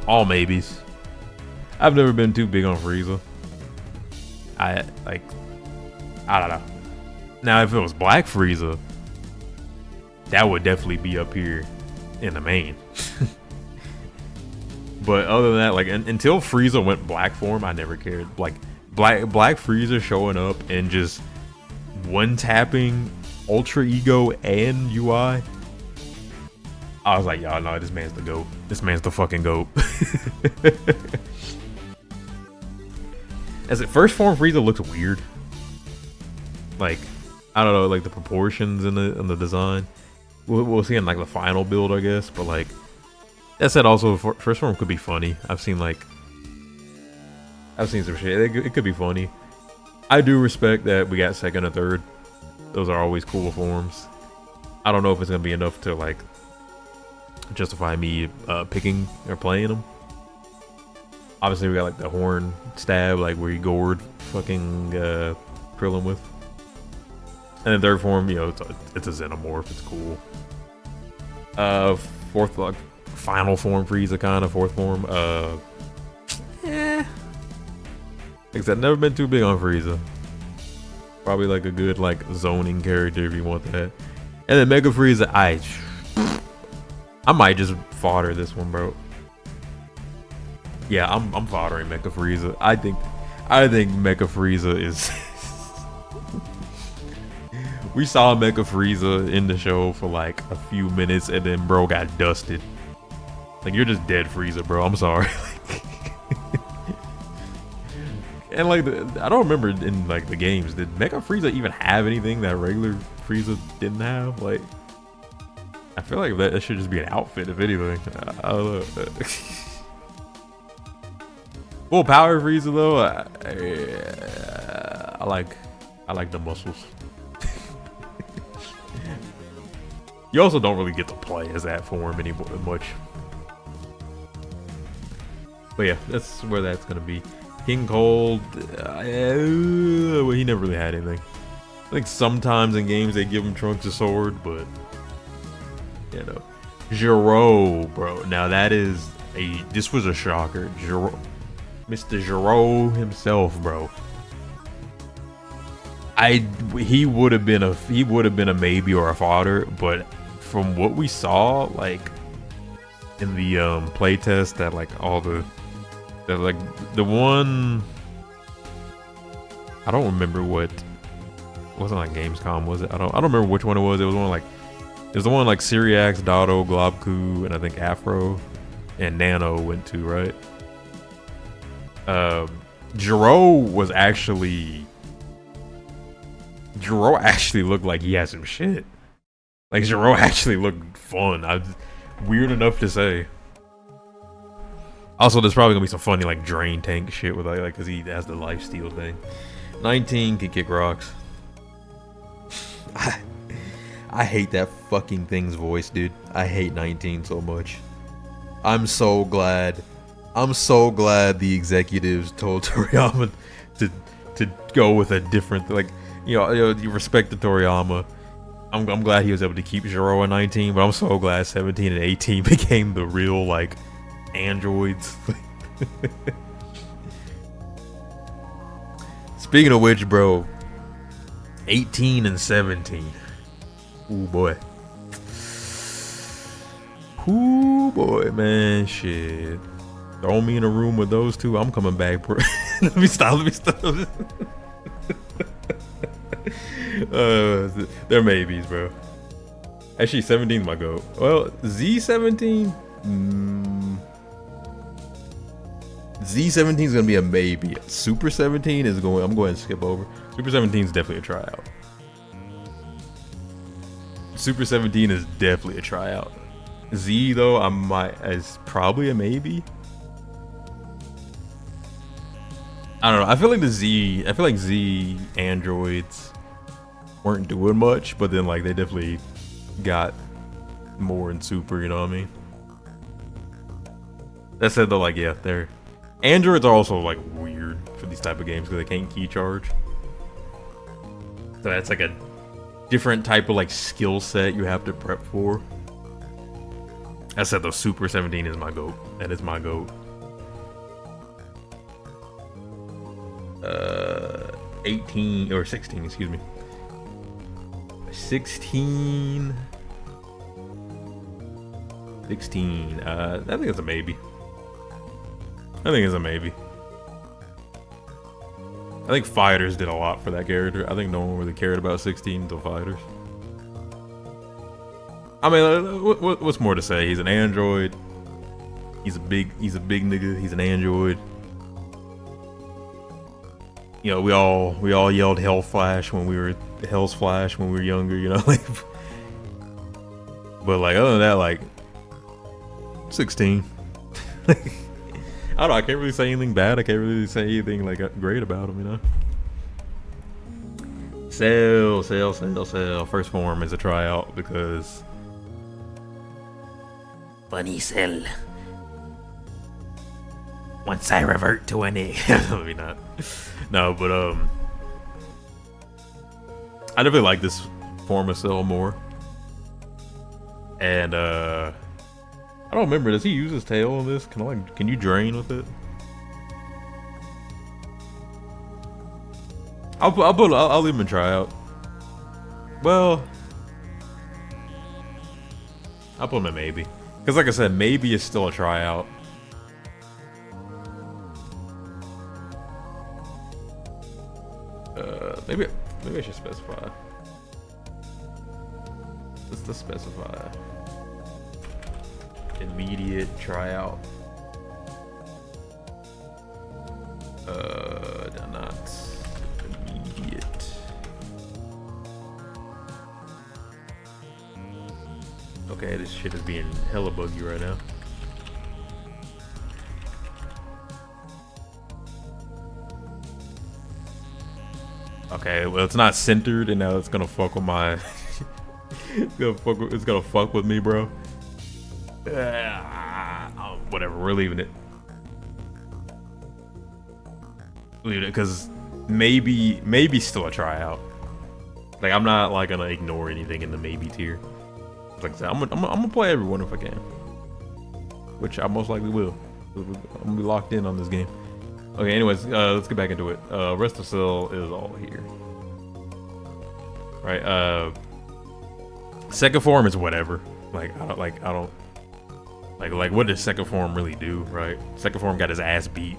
all maybes. I've never been too big on Frieza. I don't know. Now, if it was Black Frieza, that would definitely be up here in the main. But other than that, like until Frieza went Black form, I never cared. Like Black Frieza showing up and just one tapping Ultra Ego and UI. I was like, y'all know this man's the GOAT. This man's the fucking GOAT. As it first form, Frieza looks weird. Like, I don't know, like the proportions in the design. We'll see in like the final build, I guess. But like that said, also first form could be funny. I've seen some shit. It could be funny. I do respect that we got second and third. Those are always cool forms. I don't know if it's gonna be enough to like justify me picking or playing them. Obviously, we got like the horn stab, like where you gourd fucking Krillin with. And then third form, you know, it's a Xenomorph. It's cool. Fourth, like final form Frieza, kind of fourth form. Like I said, never been too big on Frieza. Probably like a good like zoning character if you want that. And then Mega Frieza, I might just fodder this one, bro. Yeah, I'm foddering Mecha Frieza. I think Mecha Frieza is. We saw Mecha Frieza in the show for like a few minutes, and then bro got dusted. Like you're just dead, Frieza, bro. I'm sorry. And like I don't remember in like the games, did Mecha Frieza even have anything that regular Frieza didn't have? Like, I feel like that should just be an outfit, if anything. I don't know. Full power Frieza though, I like the muscles. You also don't really get to play as that form anymore much. But yeah, that's where that's gonna be. King Cold, well, he never really had anything. I think sometimes in games they give him Trunks a sword, but you know, Gero, bro. Now this was a shocker. Gero, Mr. Gero himself, bro. He would have been a maybe or a fodder, but from what we saw, like in the playtest, that like all the one, I don't remember what. It wasn't like Gamescom, was it? I don't remember which one it was. It was the one like Syriax, Dotto, Globku, and I think Afro and Nano went to, right? Gero actually looked like he had some shit. Like Gero actually looked fun. Weird enough to say. Also, there's probably gonna be some funny like drain tank shit with like because he has the lifesteal thing. 19 can kick rocks. I hate that fucking thing's voice, dude. I hate 19 so much. I'm so glad the executives told Toriyama to go with a different, like, you respect the Toriyama. I'm glad he was able to keep Gero at 19, but I'm so glad 17 and 18 became the real like androids. Speaking of which, bro, 18 and 17. Ooh boy. Ooh boy, man, shit. Throw me in a room with those two, I'm coming back, bro. Let me stop. They're maybes, bro. Actually, 17 is my goat. Well, Z17. Z17 is gonna be a maybe. Super 17 is going. I'm going to skip over. Super 17 is definitely a tryout. Super 17 is definitely a tryout. Z though, is probably a maybe. I don't know. I feel like Z androids weren't doing much, but then like they definitely got more in Super. You know what I mean? That said though, like yeah, they're androids are also like weird for these type of games because they can't key charge. So that's like a different type of like skill set you have to prep for. I said the Super 17 is my goat. That is my goat. 18 or 16, excuse me. 16. I think it's a maybe. I think Fighters did a lot for that character. I think no one really cared about 16 until Fighters. I mean, what's more to say? He's an android. He's a big nigga. He's an android. You know, we all yelled Hell's Flash when we were younger. You know, like. But like other than that, like 16. I don't know. I can't really say anything bad. I can't really say anything like great about him. You know. Sell. First form is a tryout because. Funny Cell. Once I revert to an egg. Maybe not. No, but I definitely like this form of Cell more. And I don't remember. Does he use his tail on this? Can you drain with it? I'll leave him in tryout. Well, I'll put him in maybe. Because like I said, maybe is still a tryout. Maybe I should specify. Let's specify. Immediate tryout. Not immediate. Okay, this shit is being hella buggy right now. Okay, well it's not centered, and now it's gonna fuck with my. It's gonna fuck with me, bro. Whatever, we're leaving it. Leave it, because maybe still a tryout. Like I'm not like gonna ignore anything in the maybe tier. Like I said, I'm gonna play everyone if I can, which I most likely will. I'm gonna be locked in on this game. Okay, anyways, let's get back into it. Rest of Cell is all here. Right, second form is whatever. Like what does second form really do, right? Second form got his ass beat.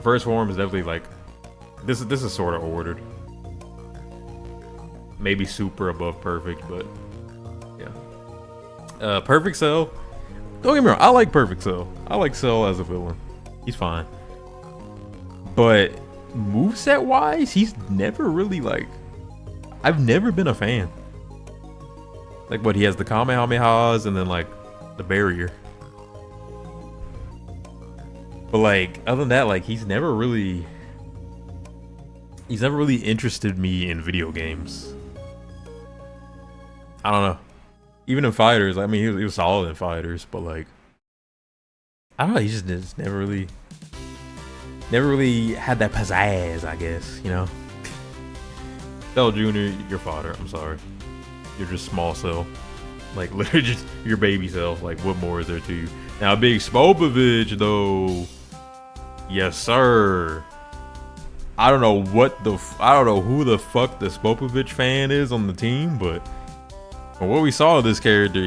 First form is definitely like this is sort of ordered. Maybe super above perfect, but yeah. Perfect Cell. Don't get me wrong, I like Perfect Cell. I like Cell as a villain. He's fine. But moveset wise, he's never really like. I've never been a fan. Like what he has the Kamehamehas and then like the barrier. But like other than that, like he's never really interested me in video games. I don't know. Even in Fighters, I mean he was solid in Fighters, but like I don't know, he just never really had that pizzazz, I guess, you know. Cell Jr., you're fodder, I'm sorry. You're just small Cell. Like literally just your baby Cell. Like what more is there to you? Now Big Spopovich though. Yes sir. I don't know who the fuck the Spopovich fan is on the team, but from what we saw of this character,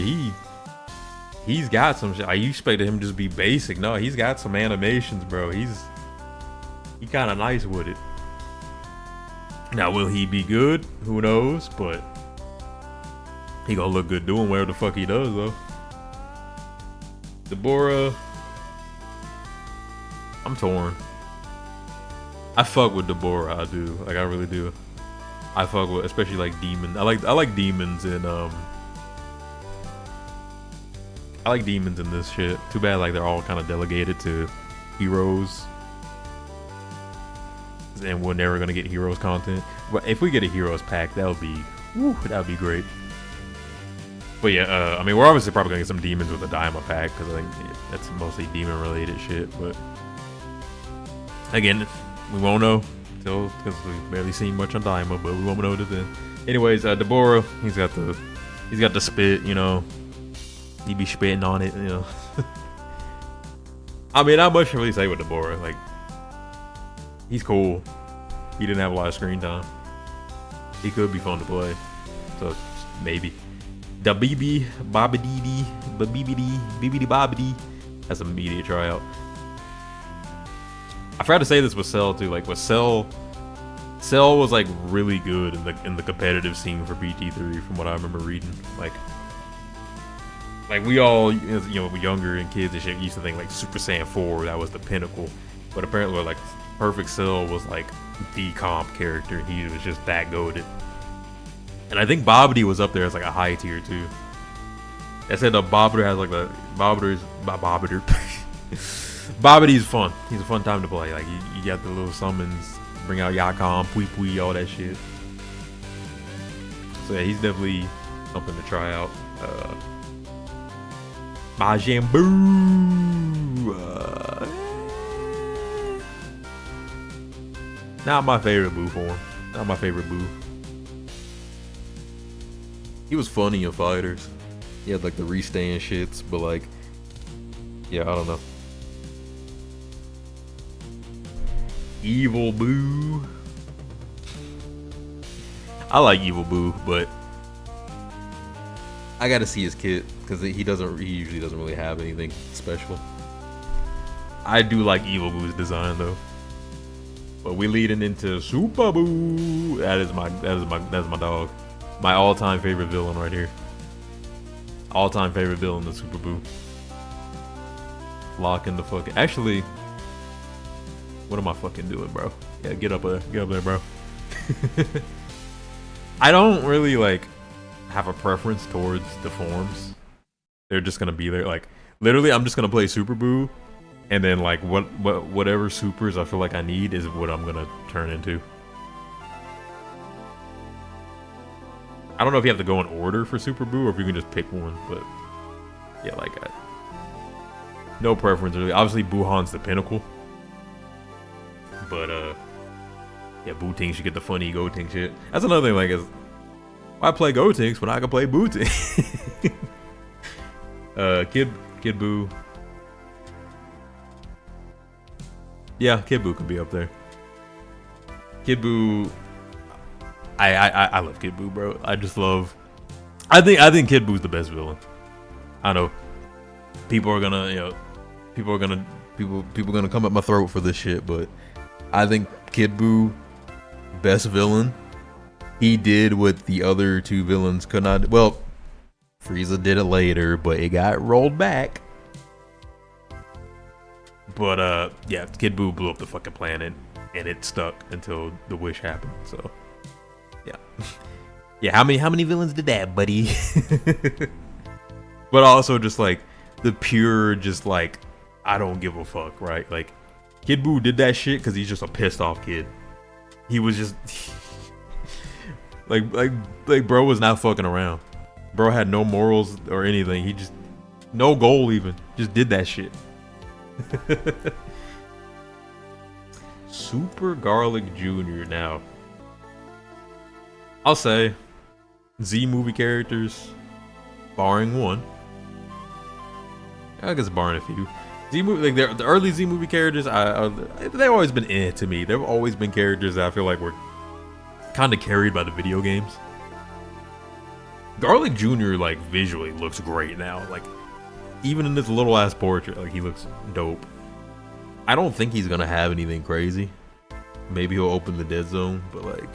he's got some shit. I expected him to just be basic. No, he's got some animations, bro. He kind of nice with it. Now, will he be good? Who knows? But he gonna look good doing whatever the fuck he does, though. Deborah, I'm torn. I fuck with Deborah, I do. Like, I really do. I fuck with, especially like demons. I like demons in I like demons in this shit. Too bad like they're all kind of delegated to heroes, and we're never gonna get heroes content. But if we get a heroes pack, that would be great. But yeah, I mean, we're obviously probably gonna get some demons with a diamond pack because I think that's mostly demon related shit. But again, we won't know till because we've barely seen much on diamond, but we won't know till then. Anyways, Deborah, he's got the spit, you know. He be spitting on it, you know. I mean, not much to really say with Deborah. Like, he's cool. He didn't have a lot of screen time. He could be fun to play. So, maybe. The BB, Babadidi, BBD, Babadi. That's an immediate tryout. I forgot to say this with Cell, too. Like, with Cell was, like, really good in the competitive scene for BT3 from what I remember reading. Like we all, you know, younger and kids and shit used to think like Super Saiyan 4, that was the pinnacle. But apparently like Perfect Cell was like the comp character. He was just that goated. And I think Babidi was up there as like a high tier too. I said the Babidi has like the Babidi's fun. He's a fun time to play. Like you got the little summons, bring out Yakon, Pui Pui, all that shit. So yeah, he's definitely something to try out. Majin Buu. Not my favorite Buu form. Not my favorite Buu. He was funny in Fighters. He had like the restand shits, but like, yeah, I don't know. Evil Buu. I like Evil Buu, but I gotta see his kit because he usually doesn't really have anything special. I do like Evil Boo's design though. But we leading into Super Buu. That's my dog. My all-time favorite villain right here. All-time favorite villain is Super Buu. Locking the fucking. Actually, what am I fucking doing, bro? Yeah, get up there, bro. I don't really like have a preference towards the forms. They're just gonna be there. Like literally, I'm just gonna play Super Buu, and then like whatever supers I feel like I need is what I'm gonna turn into. I don't know if you have to go in order for Super Buu or if you can just pick one, but yeah, like no preference really. Obviously, Buhan's the pinnacle, but yeah, Boo-Ting should get the funny Go-Ting shit. That's another thing. Like, is why play Go-Tings when I can play Boo-Ting? Kid Buu. Yeah, Kid Buu could be up there. Kid Buu. I love Kid Buu, bro. I just love. I think Kid Buu's the best villain. I know people are gonna come at my throat for this shit, but I think Kid Buu, best villain. He did what the other two villains could not. Well, Frieza did it later, but it got rolled back. But yeah, Kid Buu blew up the fucking planet, and it stuck until the wish happened. So yeah, yeah. How many villains did that, buddy? But also just like the pure, just like I don't give a fuck, right? Like Kid Buu did that shit because he's just a pissed off kid. He was just like bro was not fucking around. Bro had no morals or anything. He just no goal even. Just did that shit. Super Garlic Jr. Now, I'll say Z movie characters, barring one. I guess barring a few. Z movie, like the early Z movie characters, they've always been to me. They've always been characters that I feel like were kind of carried by the video games. Garlic Jr. like visually looks great now. Like even in this little ass portrait, like he looks dope. I don't think he's gonna have anything crazy. Maybe he'll open the dead zone, but like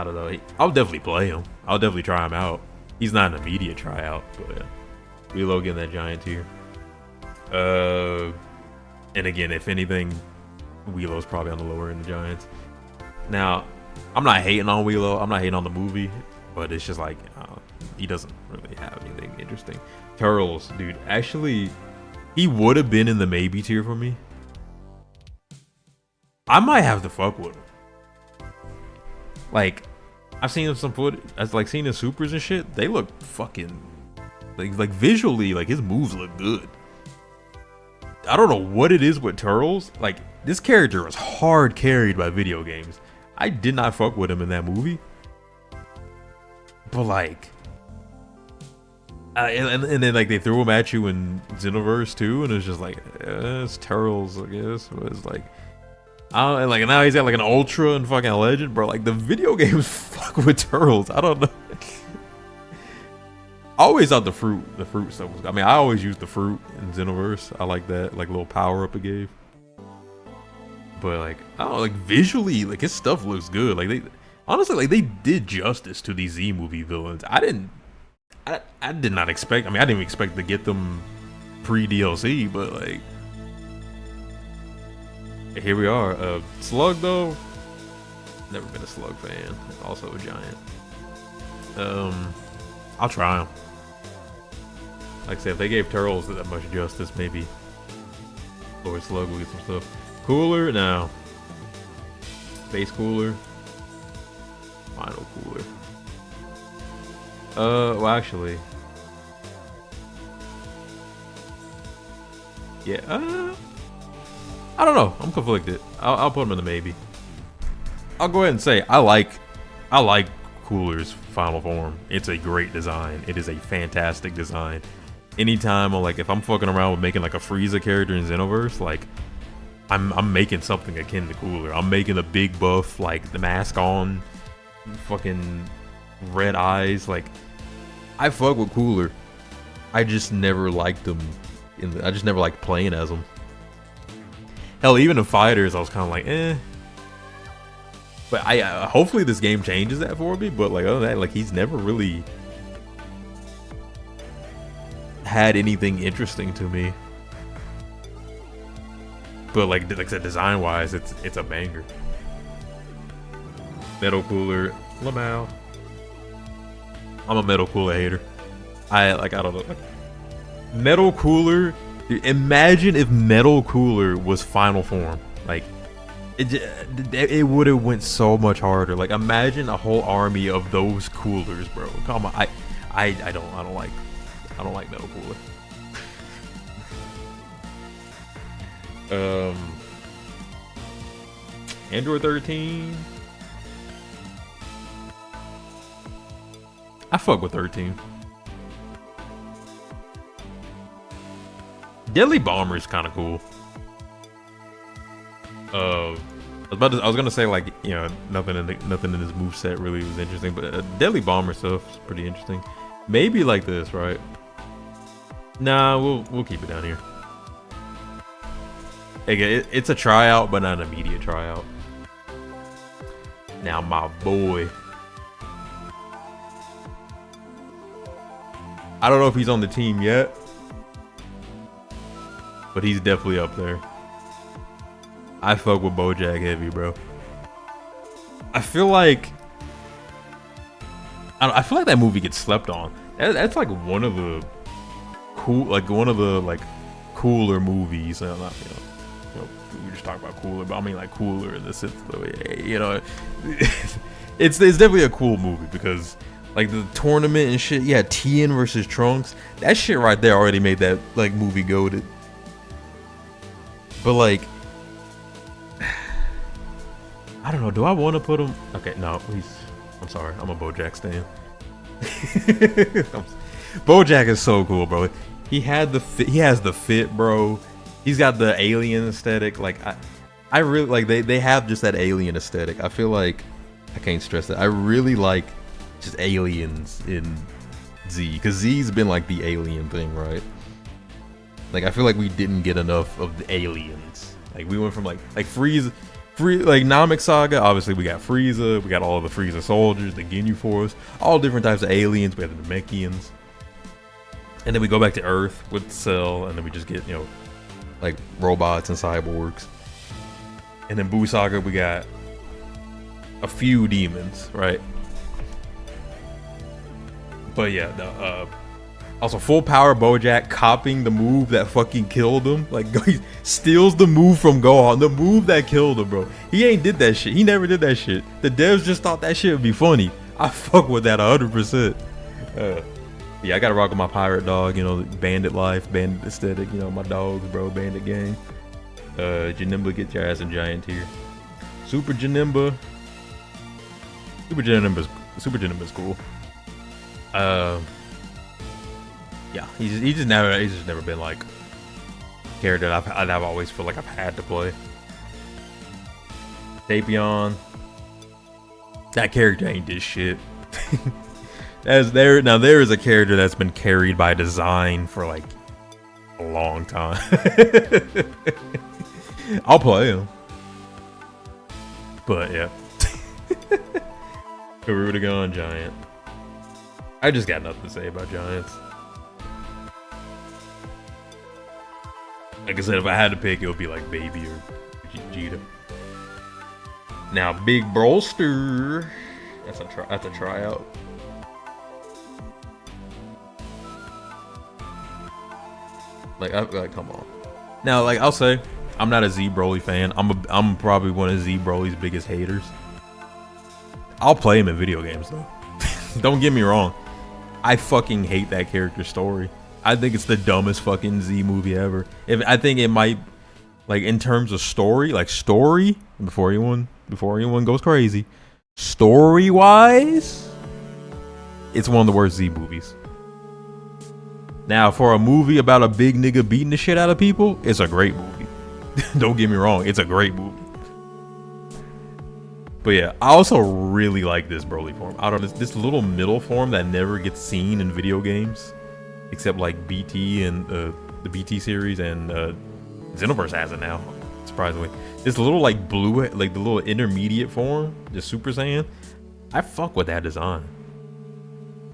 I don't know. I'll definitely play him. I'll definitely try him out. He's not an immediate tryout, but reload getting that giant tier. And again, if anything, Welo's probably on the lower end of Giants. Now, I'm not hating on Welo. I'm not hating on the movie, but it's just like he doesn't really have anything interesting. Turtles, dude. Actually, he would have been in the maybe tier for me. I might have to fuck with him. Like, I've seen some footage. I've like seen his supers and shit. They look fucking like visually, like his moves look good. I don't know what it is with Turtles. Like, this character is hard carried by video games. I did not fuck with him in that movie. But like, and then like they threw him at you in Xenoverse too, and it's just like it's Turtles, I guess. But it's like, like now he's got like an Ultra and fucking Legend, bro. Like the video games fuck with Turtles. I don't know. I always thought the fruit stuff was. I mean, I always used the fruit in Xenoverse. I like that, like little power up it gave. But like, I don't know, like visually, like his stuff looks good. Like they, honestly, like they did justice to these Z movie villains. I did not expect. I mean, I didn't even expect to get them pre DLC, but like, here we are. Slug though, never been a Slug fan. Also a giant. I'll try them. Like I said, if they gave Turtles that much justice, maybe Lord Slug will get some stuff. Cooler? No. Base cooler. Final cooler. Well, actually. Yeah, I don't know. I'm conflicted. I'll put him in the maybe. I'll go ahead and say I like Cooler's final form. It's a great design. It is a fantastic design. Anytime if I'm fucking around with making like a Frieza character in Xenoverse, like I'm making something akin to Cooler. I'm making a big buff, like the mask on, fucking red eyes. Like, I fuck with Cooler. I just never liked him. I just never liked playing as him. Hell, even in Fighters, I was kind of like, eh. But hopefully this game changes that for me. But like other than that, like he's never really had anything interesting to me. But like I said, design wise, it's a banger. Metal Cooler, Lamau. I'm a Metal Cooler hater. I don't know. Metal Cooler. Imagine if Metal Cooler was final form. Like it would have went so much harder. Like imagine a whole army of those coolers, bro. Come on. I don't like Metal Cooler. Android 13. I fuck with 13. Deadly Bomber is kind of cool. I was gonna say like, you know, nothing in his moveset really was interesting, but Deadly Bomber stuff is pretty interesting. Maybe like this, right? Nah, we'll keep it down here. Again, it's a tryout, but not an immediate tryout. Now, my boy. I don't know if he's on the team yet, but he's definitely up there. I fuck with BoJack heavy, bro. I feel like that movie gets slept on. That's like one of the cooler movies. Not, we just talk about cooler, but I mean like cooler in the sense of, you know, it's definitely a cool movie because like the tournament and shit. Yeah, Tien versus Trunks. That shit right there already made that like movie goated. But like, I don't know. Do I want to put him? Okay, no. I'm sorry. I'm a BoJack stan. BoJack is so cool, bro. He has the fit, bro. He's got the alien aesthetic. Like I really like they have just that alien aesthetic. I feel like I can't stress that. I really like just aliens in Z, because Z's been like the alien thing, right? Like I feel like we didn't get enough of the aliens. Like we went from like Frieza. Like Namek Saga, obviously we got Frieza, we got all of the Frieza soldiers, the Ginyu Force, all different types of aliens. We have the Namekians, and then we go back to Earth with Cell, and then we just get, you know, like robots and cyborgs. And then Buu Saga, we got a few demons, right? But yeah, also full power Bojack copying the move that fucking killed him. Like, he steals the move from Gohan, the move that killed him, bro. He ain't did that shit. He never did that shit. The devs just thought that shit would be funny. I fuck with that 100%. Yeah, I gotta rock with my pirate dog, you know, bandit life, bandit aesthetic, you know, my dogs, bro, bandit gang. Janemba, get your ass in giant tier. Super Janemba. Super Janemba's cool. Yeah, he's just never been like a character that I've always felt like I've had to play. Tapion, that character ain't this shit. There is a character that's been carried by design for like a long time. I'll play him, but yeah. Garudagon Giant. I just got nothing to say about Giants. Like I said, if I had to pick, it would be like Baby or Vegeta. Now, Big Bolster. That's a tryout. Like, come on. Now, like, I'll say, I'm not a Z Broly fan. I'm probably one of Z Broly's biggest haters. I'll play him in video games though. Don't get me wrong. I fucking hate that character's story. I think it's the dumbest fucking Z movie ever. I think it might, like, in terms of story, like story, before anyone goes crazy, story wise, it's one of the worst Z movies. Now, for a movie about a big nigga beating the shit out of people, it's a great movie. Don't get me wrong, it's a great movie. But yeah, I also really like this Broly form. I don't know, this little middle form that never gets seen in video games, except like BT and the BT series, and Xenoverse has it now, surprisingly. This little like blue, like the little intermediate form, the Super Saiyan, I fuck with that design.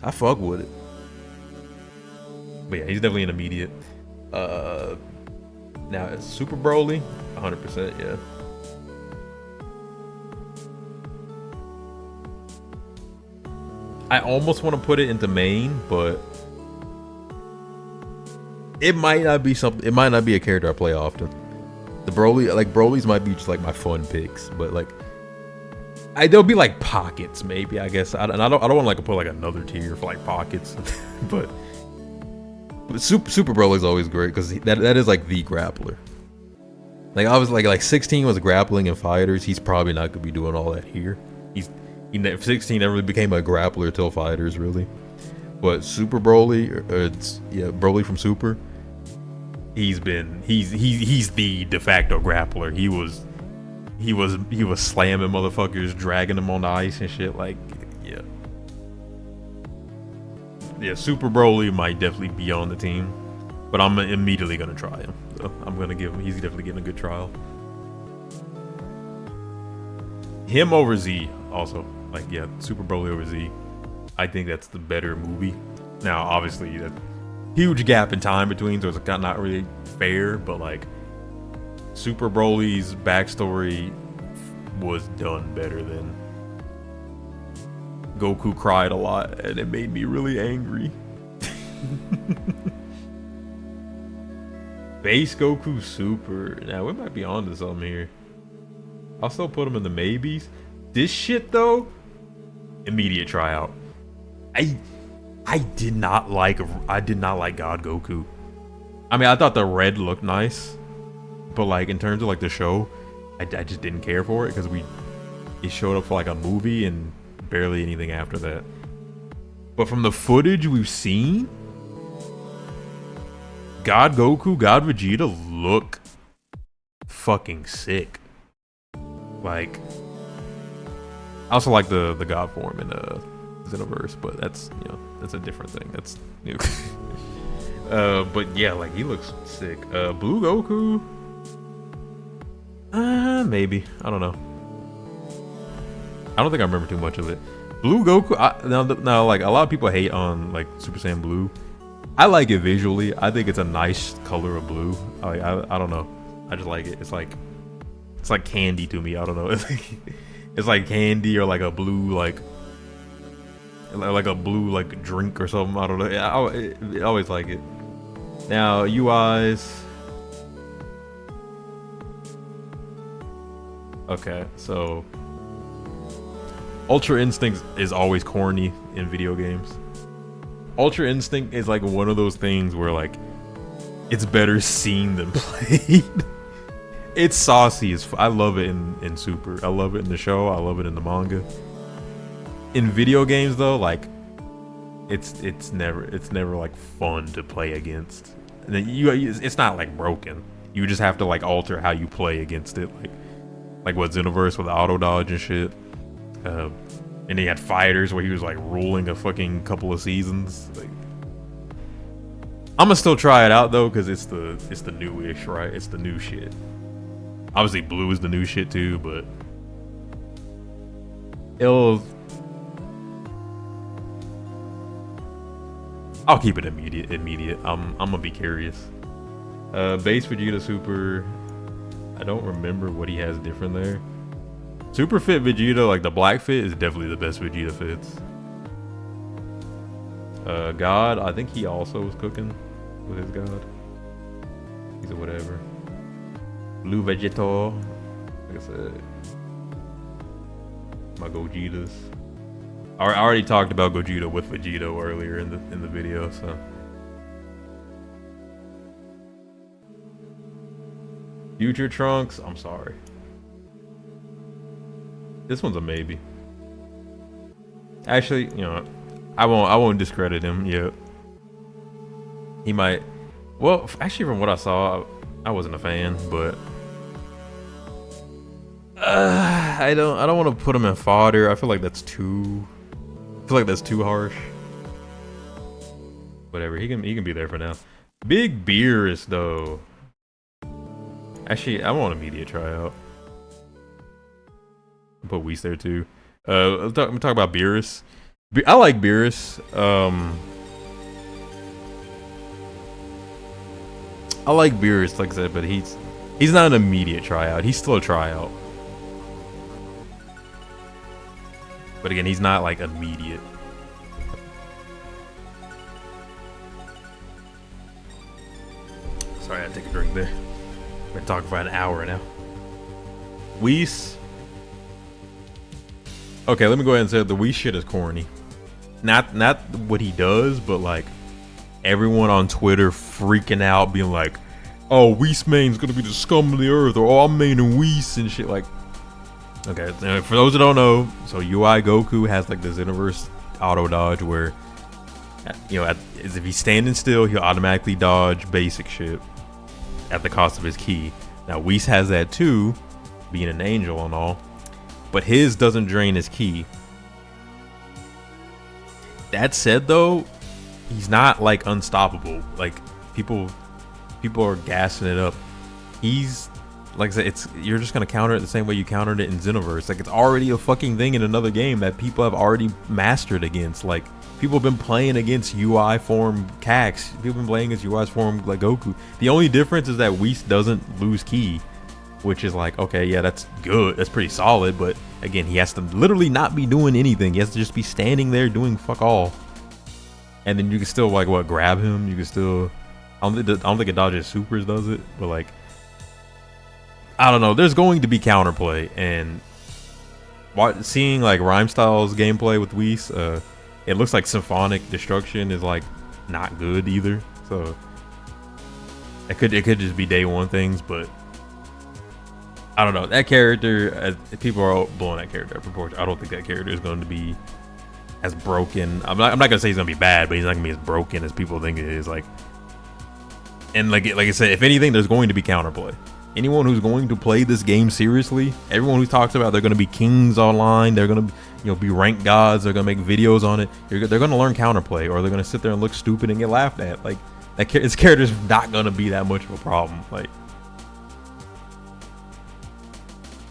I fuck with it. But yeah, he's definitely an immediate. Now it's Super Broly, 100%, yeah. I almost want to put it into main, but it might not be something. It might not be a character I play often. The Broly's might be just like my fun picks, but like, there'll be like pockets maybe. I guess I don't want to like put like another tier for like pockets, but Super Broly's always great because that is like the grappler. Like I was like 16 was grappling and fighters. He's probably not gonna be doing all that here. 16 never really became a grappler till fighters, really. But Super Broly, Broly from Super, he's the de facto grappler. He was slamming motherfuckers, dragging them on the ice and shit. Like, yeah. Super Broly might definitely be on the team, but I'm immediately gonna try him. So he's definitely getting a good trial. Him over Z also. Like, yeah, Super Broly over Z. I think that's the better movie. Now, obviously, that huge gap in time between, so it's not really fair, but like, Super Broly's backstory was done better than Goku cried a lot, and it made me really angry. Base Goku Super. Now, we might be onto something here. I'll still put him in the maybes. This shit, though, immediate tryout. I did not like God Goku. I mean, I thought the red looked nice, but like in terms of like the show, I just didn't care for it because it showed up for like a movie and barely anything after that. But from the footage we've seen, God Goku, God Vegeta look fucking sick. Like, I also like the God form in Xenoverse, but that's a different thing. That's new. But yeah, like he looks sick. Blue Goku. Maybe. I don't know. I don't think I remember too much of it. Blue Goku. Now, like a lot of people hate on like Super Saiyan Blue. I like it visually. I think it's a nice color of blue. I don't know. I just like it. It's like candy to me. I don't know. It's like candy or like a blue like a blue like drink or something. I don't know. I always like it. Now UIs. Okay, so Ultra Instinct is always corny in video games. Ultra Instinct is like one of those things where like it's better seen than played. It's saucy as I love it in Super. I love it in the show. I love it in the manga. In video games though, like it's never like fun to play against. And then it's not like broken. You just have to like alter how you play against it, like what Xenoverse with auto dodge and shit. And he had fighters where he was like ruling a fucking couple of seasons. Like, I'm gonna still try it out though, because it's the newish, right? It's the new shit. Obviously, blue is the new shit too, but I'll keep it immediate. I'm gonna be curious. Base Vegeta Super. I don't remember what he has different there. Super Fit Vegeta, like the black fit, is definitely the best Vegeta fits. God, I think he also was cooking with his God. He's a whatever. Blue Vegetal, like I said. My Gogetas. I already talked about Gogeta with Vegito earlier in the video, so. Future Trunks, I'm sorry. This one's a maybe. Actually, you know, I won't discredit him yet. He might. Well, actually, from what I saw, I wasn't a fan, but I don't want to put him in fodder. I feel like that's too harsh. Whatever. He can be there for now. Big Beerus though. Actually, I want an immediate tryout. Put Whis there too. I'm talking about Beerus. I like Beerus. I like Beerus, like I said, but he's not an immediate tryout. He's still a tryout. But again, he's not like immediate. Sorry, I had to take a drink there. We're talking for an hour now. Whis. Okay, let me go ahead and say the Whis shit is corny. Not what he does, but like everyone on Twitter freaking out, being like, "Oh, Whis main's gonna be the scum of the earth," or "Oh, I'm maining Whis" and shit. Like, okay, for those that don't know, so UI Goku has like this Xenoverse auto dodge where, you know, if he's standing still, he'll automatically dodge basic shit at the cost of his ki. Now Whis has that too, being an angel and all, but his doesn't drain his ki. That said though, he's not like unstoppable. Like people are gassing it up. He's like I said, you're just gonna counter it the same way you countered it in Xenoverse. Like it's already a fucking thing in another game that people have already mastered against. Like people have been playing against UI form Cax. People have been playing against UI's form like Goku. The only difference is that Whis doesn't lose ki, which is like, okay, yeah, that's good. That's pretty solid. But again, he has to literally not be doing anything. He has to just be standing there doing fuck all. And then you can still like what, grab him. You can still. I don't think it dodges supers does it, but like, I don't know. There's going to be counterplay, and seeing like Rhymestyle's gameplay with Whis, it looks like Symphonic Destruction is like not good either. So it could just be day one things, but I don't know. That character, people are blowing that character out of proportion. I don't think that character is going to be as broken. I'm not gonna say he's gonna be bad, but he's not gonna be as broken as people think it is. Like, and like I said, if anything, there's going to be counterplay. Anyone who's going to play this game seriously, everyone who talks about they're going to be kings online, they're going to be ranked gods, they're going to make videos on it, they're going to learn counterplay, or they're going to sit there and look stupid and get laughed at. Like his character's not going to be that much of a problem. Like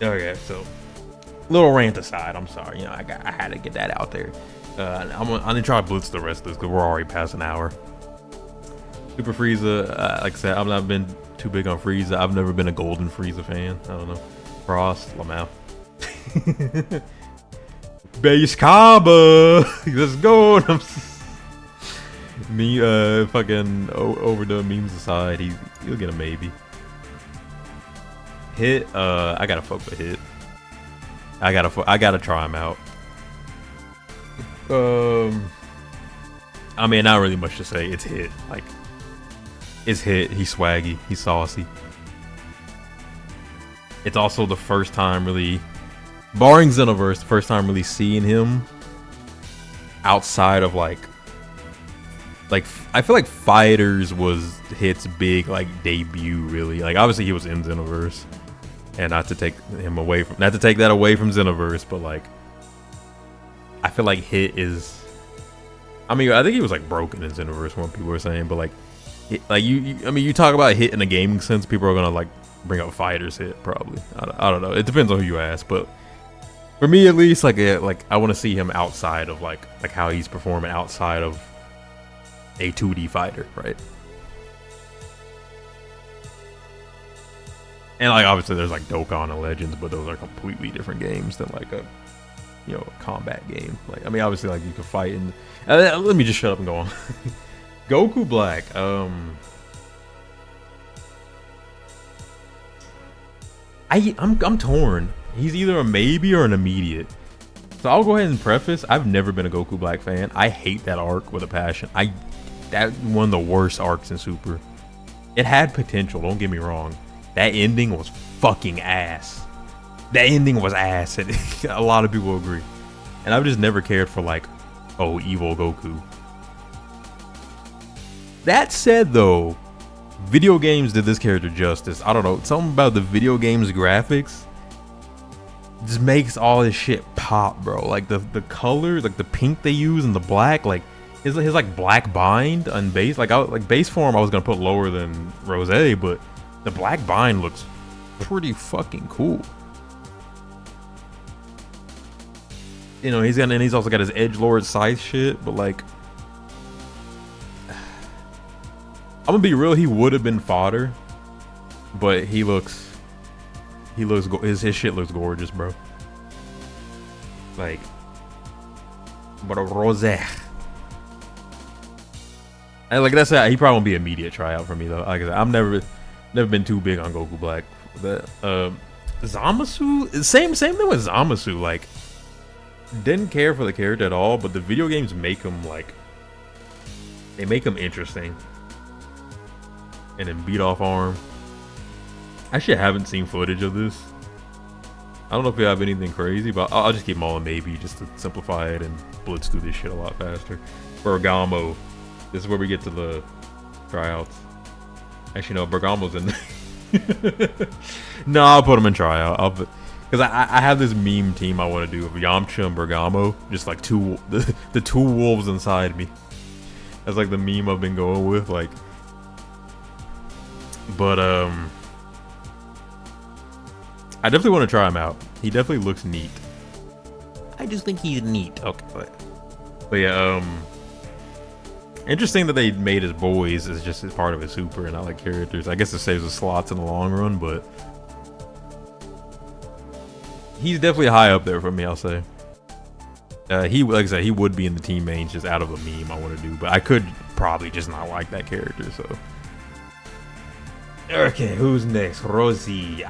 Okay, so little rant aside, I'm sorry. You know, I had to get that out there. I'm gonna try to blitz the rest of this because we're already past an hour. Super Frieza, like I said, I've not been too big on Frieza. I've never been a Golden Frieza fan. I don't know. Frost, Lamau. Base combo. Let's go. Me, fucking overdone memes aside, he'll get a maybe. Hit, I gotta fuck with Hit. I gotta try him out. I mean, not really much to say. It's Hit. Like, it's Hit. He's swaggy. He's saucy. It's also the first time really, barring Xenoverse, the first time really seeing him outside of like I feel like Fighters was Hit's big like debut really. Like obviously he was in Xenoverse, and not to take that away from Xenoverse, but like I feel like Hit is. I mean, I think he was like broken in Xenoverse, what people were saying, but like, you talk about Hit in a gaming sense, people are gonna like bring up Fighters Hit probably. I don't know. It depends on who you ask, but for me at least, like I want to see him outside of like how he's performing outside of a 2D fighter, right? And like obviously there's like Dokkan and Legends, but those are completely different games than like a combat game. Like I mean obviously like you can fight and let me just shut up and go on. Goku Black. I'm torn. He's either a maybe or an immediate. So I'll go ahead and preface, I've never been a Goku Black fan. I hate that arc with a passion. That's one of the worst arcs in Super. It had potential, don't get me wrong. That ending was fucking ass. That ending was ass, and a lot of people agree. And I've just never cared for like, oh, evil Goku. That said though, video games did this character justice. I don't know, something about the video game's graphics just makes all this shit pop, bro. Like the colors, like the pink they use and the black, like his like black bind on base, like base form I was gonna put lower than Rose, but the black bind looks pretty fucking cool. You know, he's also got his edgelord scythe shit, but like I'm gonna be real, he would have been fodder, but his shit looks gorgeous, bro. Like, but a Rose. And like that's he probably won't be an immediate tryout for me though. Like I said, I've never been too big on Goku Black. The Zamasu, same thing with Zamasu. Like, didn't care for the character at all, but the video games make him like, they make him interesting. And then beat off arm. Actually, I haven't seen footage of this. I don't know if we have anything crazy, but I'll just keep them all in maybe just to simplify it and blitz through this shit a lot faster. Bergamo. This is where we get to the tryouts. Actually, no, Bergamo's in there. No, I'll put him in tryout. Because I have this meme team I want to do of Yamcha and Bergamo. Just like the two wolves inside me. That's like the meme I've been going with. Like, but I definitely want to try him out. He definitely looks neat. I just think he's neat. Okay, but yeah, interesting that they made his boys as just as part of his super and not like characters. I guess it saves the slots in the long run, but he's definitely high up there for me, I'll say. He, like I said, he would be in the team mains just out of a meme I want to do, but I could probably just not like that character, so. Okay, who's next? Rosie.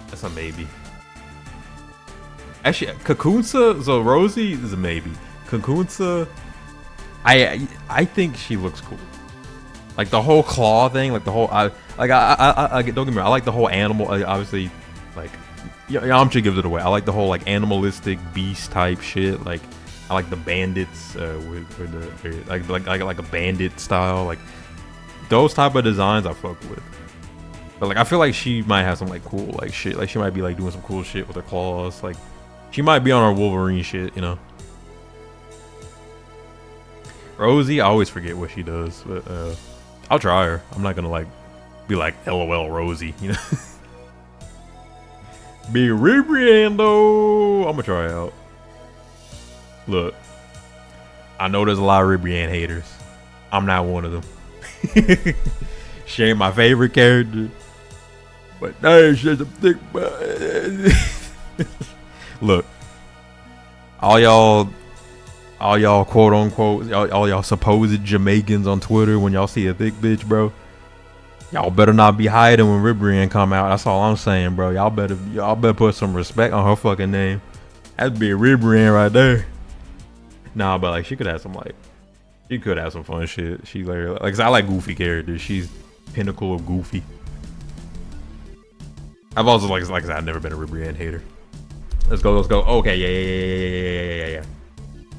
That's a maybe. Actually, Kakunsa, so Rosie is a maybe. Kakunsa, I think she looks cool. Like the whole claw thing, like the whole, I don't get me wrong, I like the whole animal, obviously, like, Yamcha gives it away. I like the whole like animalistic beast type shit. Like, I like the bandits with the like a bandit style. Like those type of designs I fuck with. But like I feel like she might have some like cool like shit. Like she might be like doing some cool shit with her claws. Like she might be on her Wolverine shit, you know. Rosie, I always forget what she does, but I'll try her. I'm not gonna like be like LOL Rosie, you know. Be Ribrian though. I'm gonna try it out. Look, I know there's a lot of Ribrian haters. I'm not one of them. She ain't my favorite character, but that shit's a thick. Look, all y'all quote unquote, all y'all supposed Jamaicans on Twitter, when y'all see a thick bitch, bro, y'all better not be hiding when Ribrian come out. That's all I'm saying, bro. Y'all better put some respect on her fucking name. That'd be a Ribrian right there. Nah, but like she could have some fun shit. She like 'cause I like goofy characters. She's pinnacle of goofy. I've also like I said, I've never been a Ribrian hater. Let's go. Okay,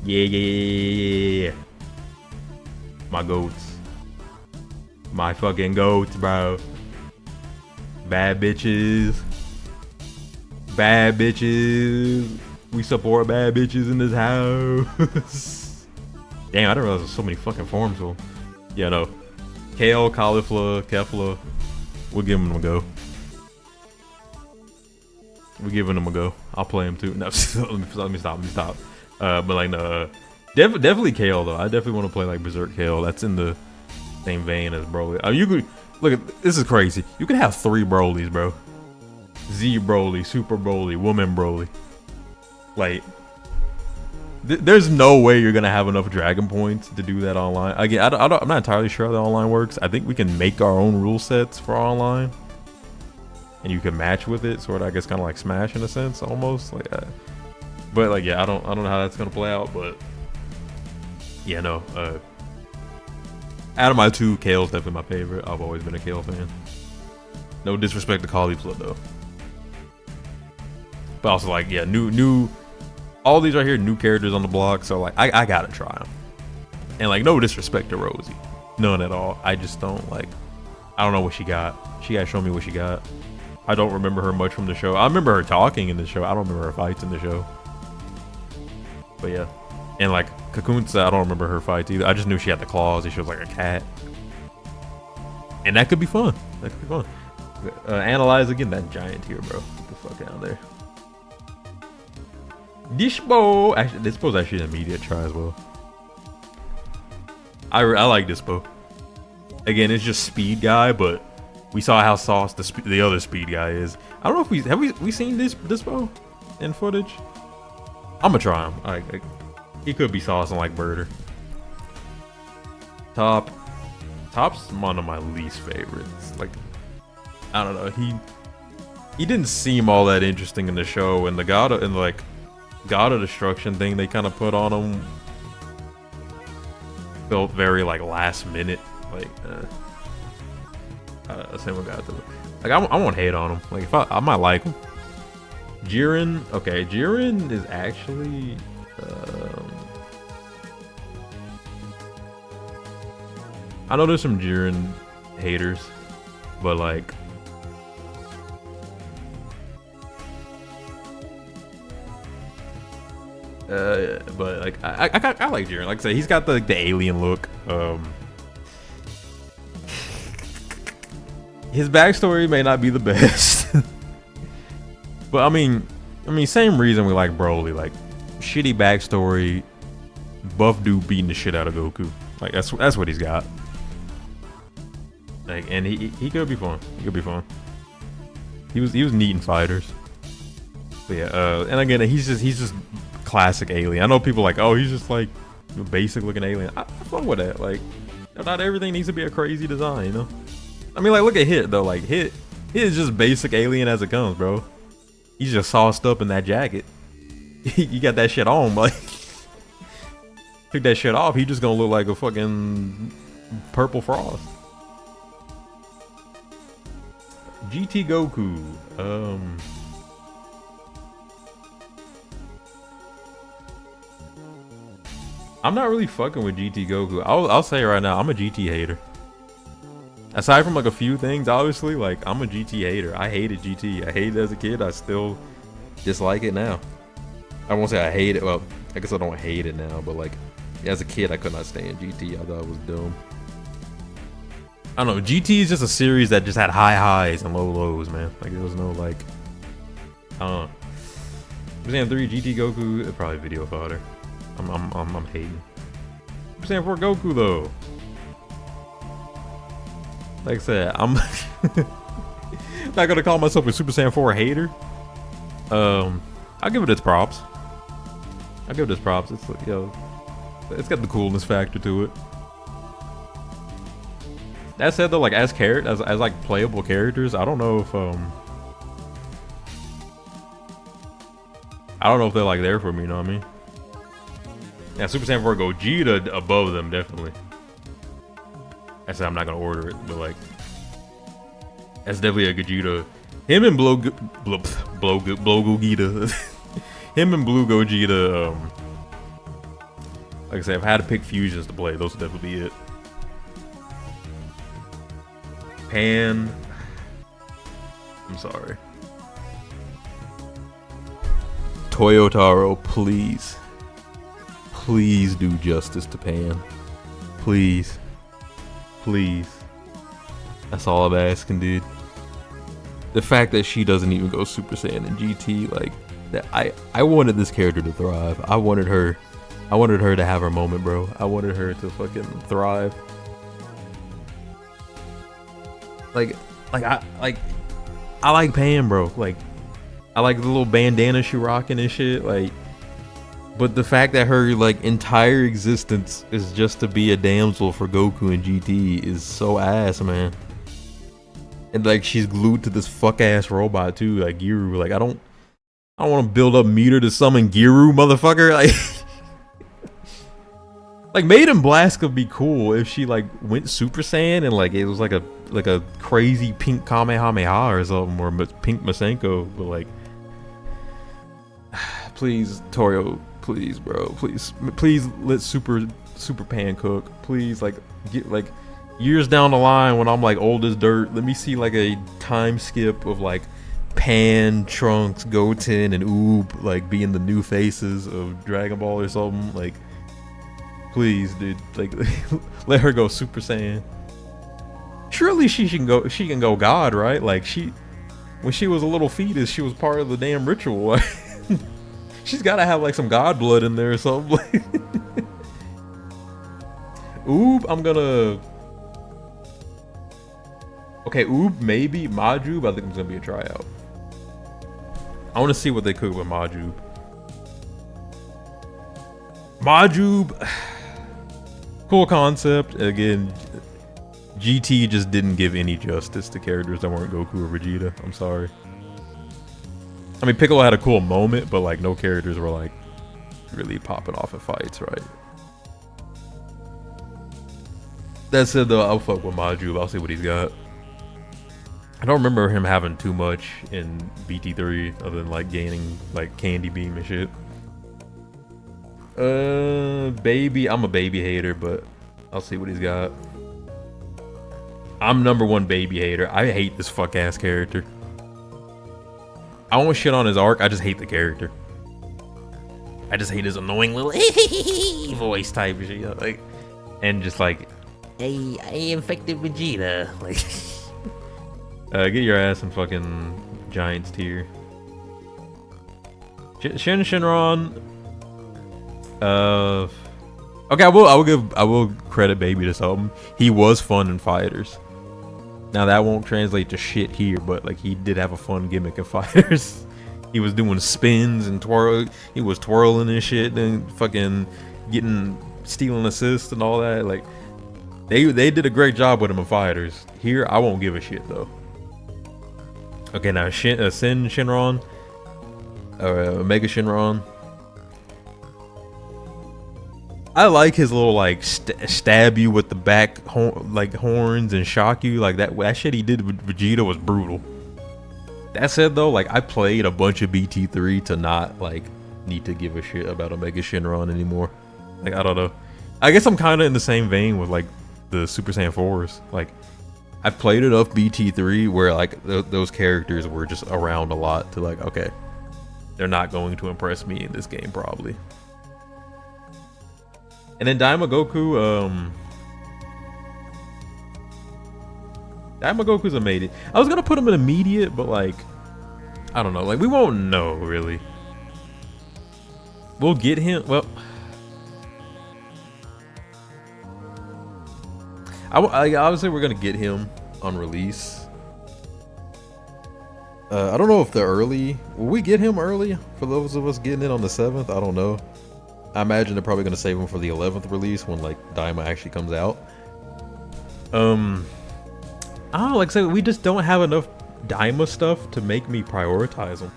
yeah. My goats. My fucking goats, bro. Bad bitches. We support bad bitches in this house. Damn, I didn't realize there's so many fucking forms. So, yeah, no. Kale, cauliflower, Kefla. We're giving them a go. We're giving them a go. I'll play them too. No, let me stop. But like, no, definitely Kale though. I definitely want to play like Berserk Kale. That's in the same vein as Broly. You could look at this is crazy. You could have 3 Brolys, bro. Z Broly, Super Broly, Woman Broly. Like, there's no way you're gonna have enough Dragon Points to do that online. Again, I'm not entirely sure how the online works. I think we can make our own rule sets for online, and you can match with it, sort of. I guess kind of like Smash in a sense, almost like. But like, yeah, I don't know how that's gonna play out, but yeah, no. Out of my 2, Kale's definitely my favorite. I've always been a Kale fan. No disrespect to Cauliflower though. But also like, yeah, new. All these right here, new characters on the block, so like I gotta try them. And like, no disrespect to Rosie, none at all. I just don't like. I don't know what she got. She gotta show me what she got. I don't remember her much from the show. I remember her talking in the show. I don't remember her fights in the show. But yeah, and like Kakunsa, I don't remember her fights either. I just knew she had the claws and she was like a cat, and that could be fun. That could be fun. Analyze again that giant here, bro. Get the fuck out of there. Dispo. Actually, Dispo's actually an immediate try as well. I like Dispo. Again, it's just speed guy, but we saw how sauce the other speed guy is. I don't know if we seen this Dispo in footage. I'm gonna try him. He could be saucing like Birder. Top's one of my least favorites. Like, I don't know. He didn't seem all that interesting in the show, and the God of Destruction thing they kind of put on him felt very like last minute. Like, same with God. Like, I won't hate on him. Like, if I might like him. Jiren, okay, Jiren is actually I know there's some Jiren haters, but like I like Jiren. Like I said, he's got the alien look. His backstory may not be the best. But I mean, same reason we like Broly. Like, shitty backstory, buff dude beating the shit out of Goku. Like, that's what he's got. Like, and he could be fun. He could be fun. He was neat in fighters. But yeah, and again, he's just classic alien. I know people like, oh, he's just like a basic looking alien. I fuck with that. Like, not everything needs to be a crazy design, you know. I mean, like, look at Hit though. Like, Hit is just basic alien as it comes, bro. He's just sauced up in that jacket. You got that shit on, like, took that shit off, he just gonna look like a fucking purple frost. GT Goku. I'm not really fucking with GT Goku. I'll say right now, I'm a GT hater. Aside from like a few things, obviously, like, I'm a GT hater. I hated GT. I hated it as a kid. I still dislike it now. I won't say I hate it. Well, I guess I don't hate it now, but like, as a kid, I could not stand GT. I thought it was dumb. I don't know. GT is just a series that just had high highs and low lows, man. Like, there was no like, Super Saiyan 3 GT Goku, probably video fodder. I'm hating. Super Saiyan 4 Goku though. Like I said, I'm not gonna call myself a Super Saiyan 4 hater. I'll give it its props. I'll give it its props. It's it's got the coolness factor to it. That said though, like as like playable characters, I don't know if they're like there for me, you know what I mean? Yeah, Super Saiyan 4 Gogeta above them, definitely. I said I'm not gonna order it, but like that's definitely a Gogeta. Him and Blue Gogeta. Him and Blue Gogeta, like I said, if I had to pick fusions to play, those would definitely be it. Pan. I'm sorry. Toyotaro, please. Please do justice to Pan. Please. Please. That's all I'm asking, dude. The fact that she doesn't even go Super Saiyan in GT, like that, I wanted this character to thrive. I wanted her to have her moment, bro. I wanted her to fucking thrive. I like Pam, bro. Like, I like the little bandana she rocking and shit. Like, but the fact that her like entire existence is just to be a damsel for Goku and GT is so ass, man. And like she's glued to this fuck ass robot too, like Giru. Like I don't want to build up meter to summon Giru, motherfucker. Like. Like Maiden Blast could be cool if she like went Super Saiyan and like it was like a crazy pink Kamehameha or something, or pink Masenko. But like, please Toyo, please bro, please let Super Pan cook. Please, like, get like years down the line when I'm like old as dirt, let me see like a time skip of like Pan, Trunks, Goten, and Oob like being the new faces of Dragon Ball or something. Like, please, dude, like let her go Super Saiyan. Surely she can go God, right? Like when she was a little fetus, she was part of the damn ritual. She's gotta have like some God blood in there or something. Oob, I'm gonna. Okay, Oob, maybe. Majub, I think it's gonna be a tryout. I wanna see what they cook with Majub. Majub, cool concept. Again, GT just didn't give any justice to characters that weren't Goku or Vegeta. I'm sorry. I mean, Piccolo had a cool moment, but like no characters were like really popping off in fights, right? That said though, I'll fuck with Majub. I'll see what he's got. I don't remember him having too much in BT3 other than like gaining like candy beam and shit. Baby, I'm a baby hater, but I'll see what he's got. I'm #1 baby hater. I hate this fuck ass character. I won't shit on his arc. I just hate the character. I just hate his annoying little voice type of shit. Like, and just like, hey, I infected Vegeta. Like, get your ass in fucking Giants tier. Shenron. Okay, I will credit Baby to something. He was fun in Fighters. Now that won't translate to shit here, but like he did have a fun gimmick in Fighters. He was doing spins and twirl. He was twirling and shit, and fucking stealing assists and all that. Like they did a great job with him in Fighters. Here, I won't give a shit though. Okay, now Sin Shenron, or Mega Shenron. I like his little like stab you with the back horns and shock you. Like that shit he did with Vegeta was brutal. That said though, like I played a bunch of BT3 to not like need to give a shit about Omega Shenron anymore. Like I don't know. I guess I'm kind of in the same vein with like the Super Saiyan 4s. Like I've played enough BT3 where like those characters were just around a lot to like, okay, they're not going to impress me in this game probably. And then Daima Goku's a made it. I was gonna put him in immediate, but like I don't know. Like we won't know really. We'll get him. Well, I would say we're gonna get him on release. I don't know if the early. Will we get him early for those of us getting it on the 7th? I don't know. I imagine they're probably gonna save him for the 11th release when like Daima actually comes out. I don't know. Like I said, we just don't have enough Daima stuff to make me prioritize him.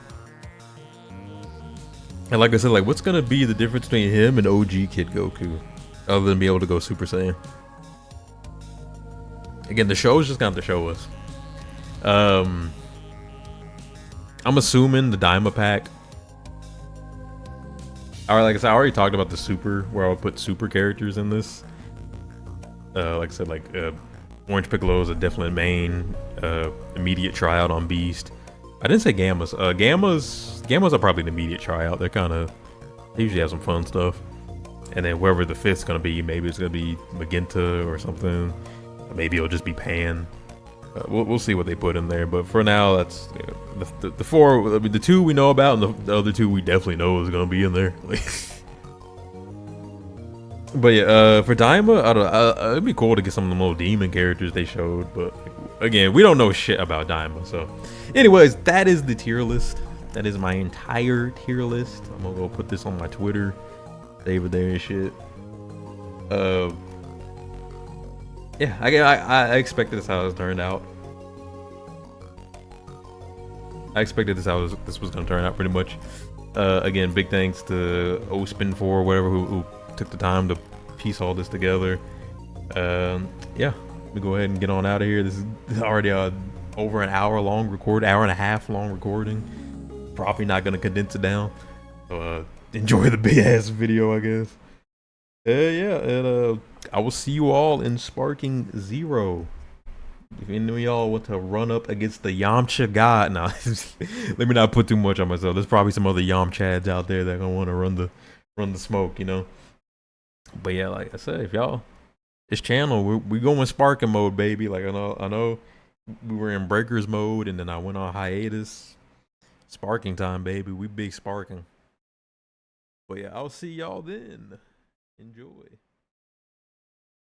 And like I said, like what's gonna be the difference between him and OG Kid Goku, other than being able to go Super Saiyan? Again, the show's just got to show us. I'm assuming the Daima pack. Alright, like I said, I already talked about the super, where I would put super characters in this. Like I said, like Orange Piccolo is a definite main. Immediate tryout on Beast. I didn't say Gammas. Gammas are probably an immediate tryout. They usually have some fun stuff. And then wherever the 5th's gonna be, maybe it's gonna be Magenta or something. Maybe it'll just be Pan. We'll see what they put in there, but for now, that's the 4. I mean, the 2 we know about, and the other 2 we definitely know is gonna be in there. But yeah, for Daima, I don't know. It'd be cool to get some of the more demon characters they showed, but again, we don't know shit about Daima. So, anyways, that is the tier list. That is my entire tier list. I'm gonna go put this on my Twitter, save it there and shit. Yeah, I expected this how it turned out. I expected this how this was gonna turn out pretty much. Again, big thanks to Ospin for whatever who took the time to piece all this together. Yeah, let me go ahead and get on out of here. This is already over an hour long hour and a half long recording. Probably not gonna condense it down. So enjoy the big ass video, I guess. Yeah, and I will see you all in Sparking 0. If any of y'all want to run up against the Yamcha God, nah, let me not put too much on myself. There's probably some other Yamchads out there that gonna want to run the smoke, you know. But yeah, like I said, if y'all this channel, we going Sparking mode, baby. Like I know we were in Breakers mode, and then I went on hiatus. Sparking time, baby. We big Sparking. But yeah, I'll see y'all then. Enjoy.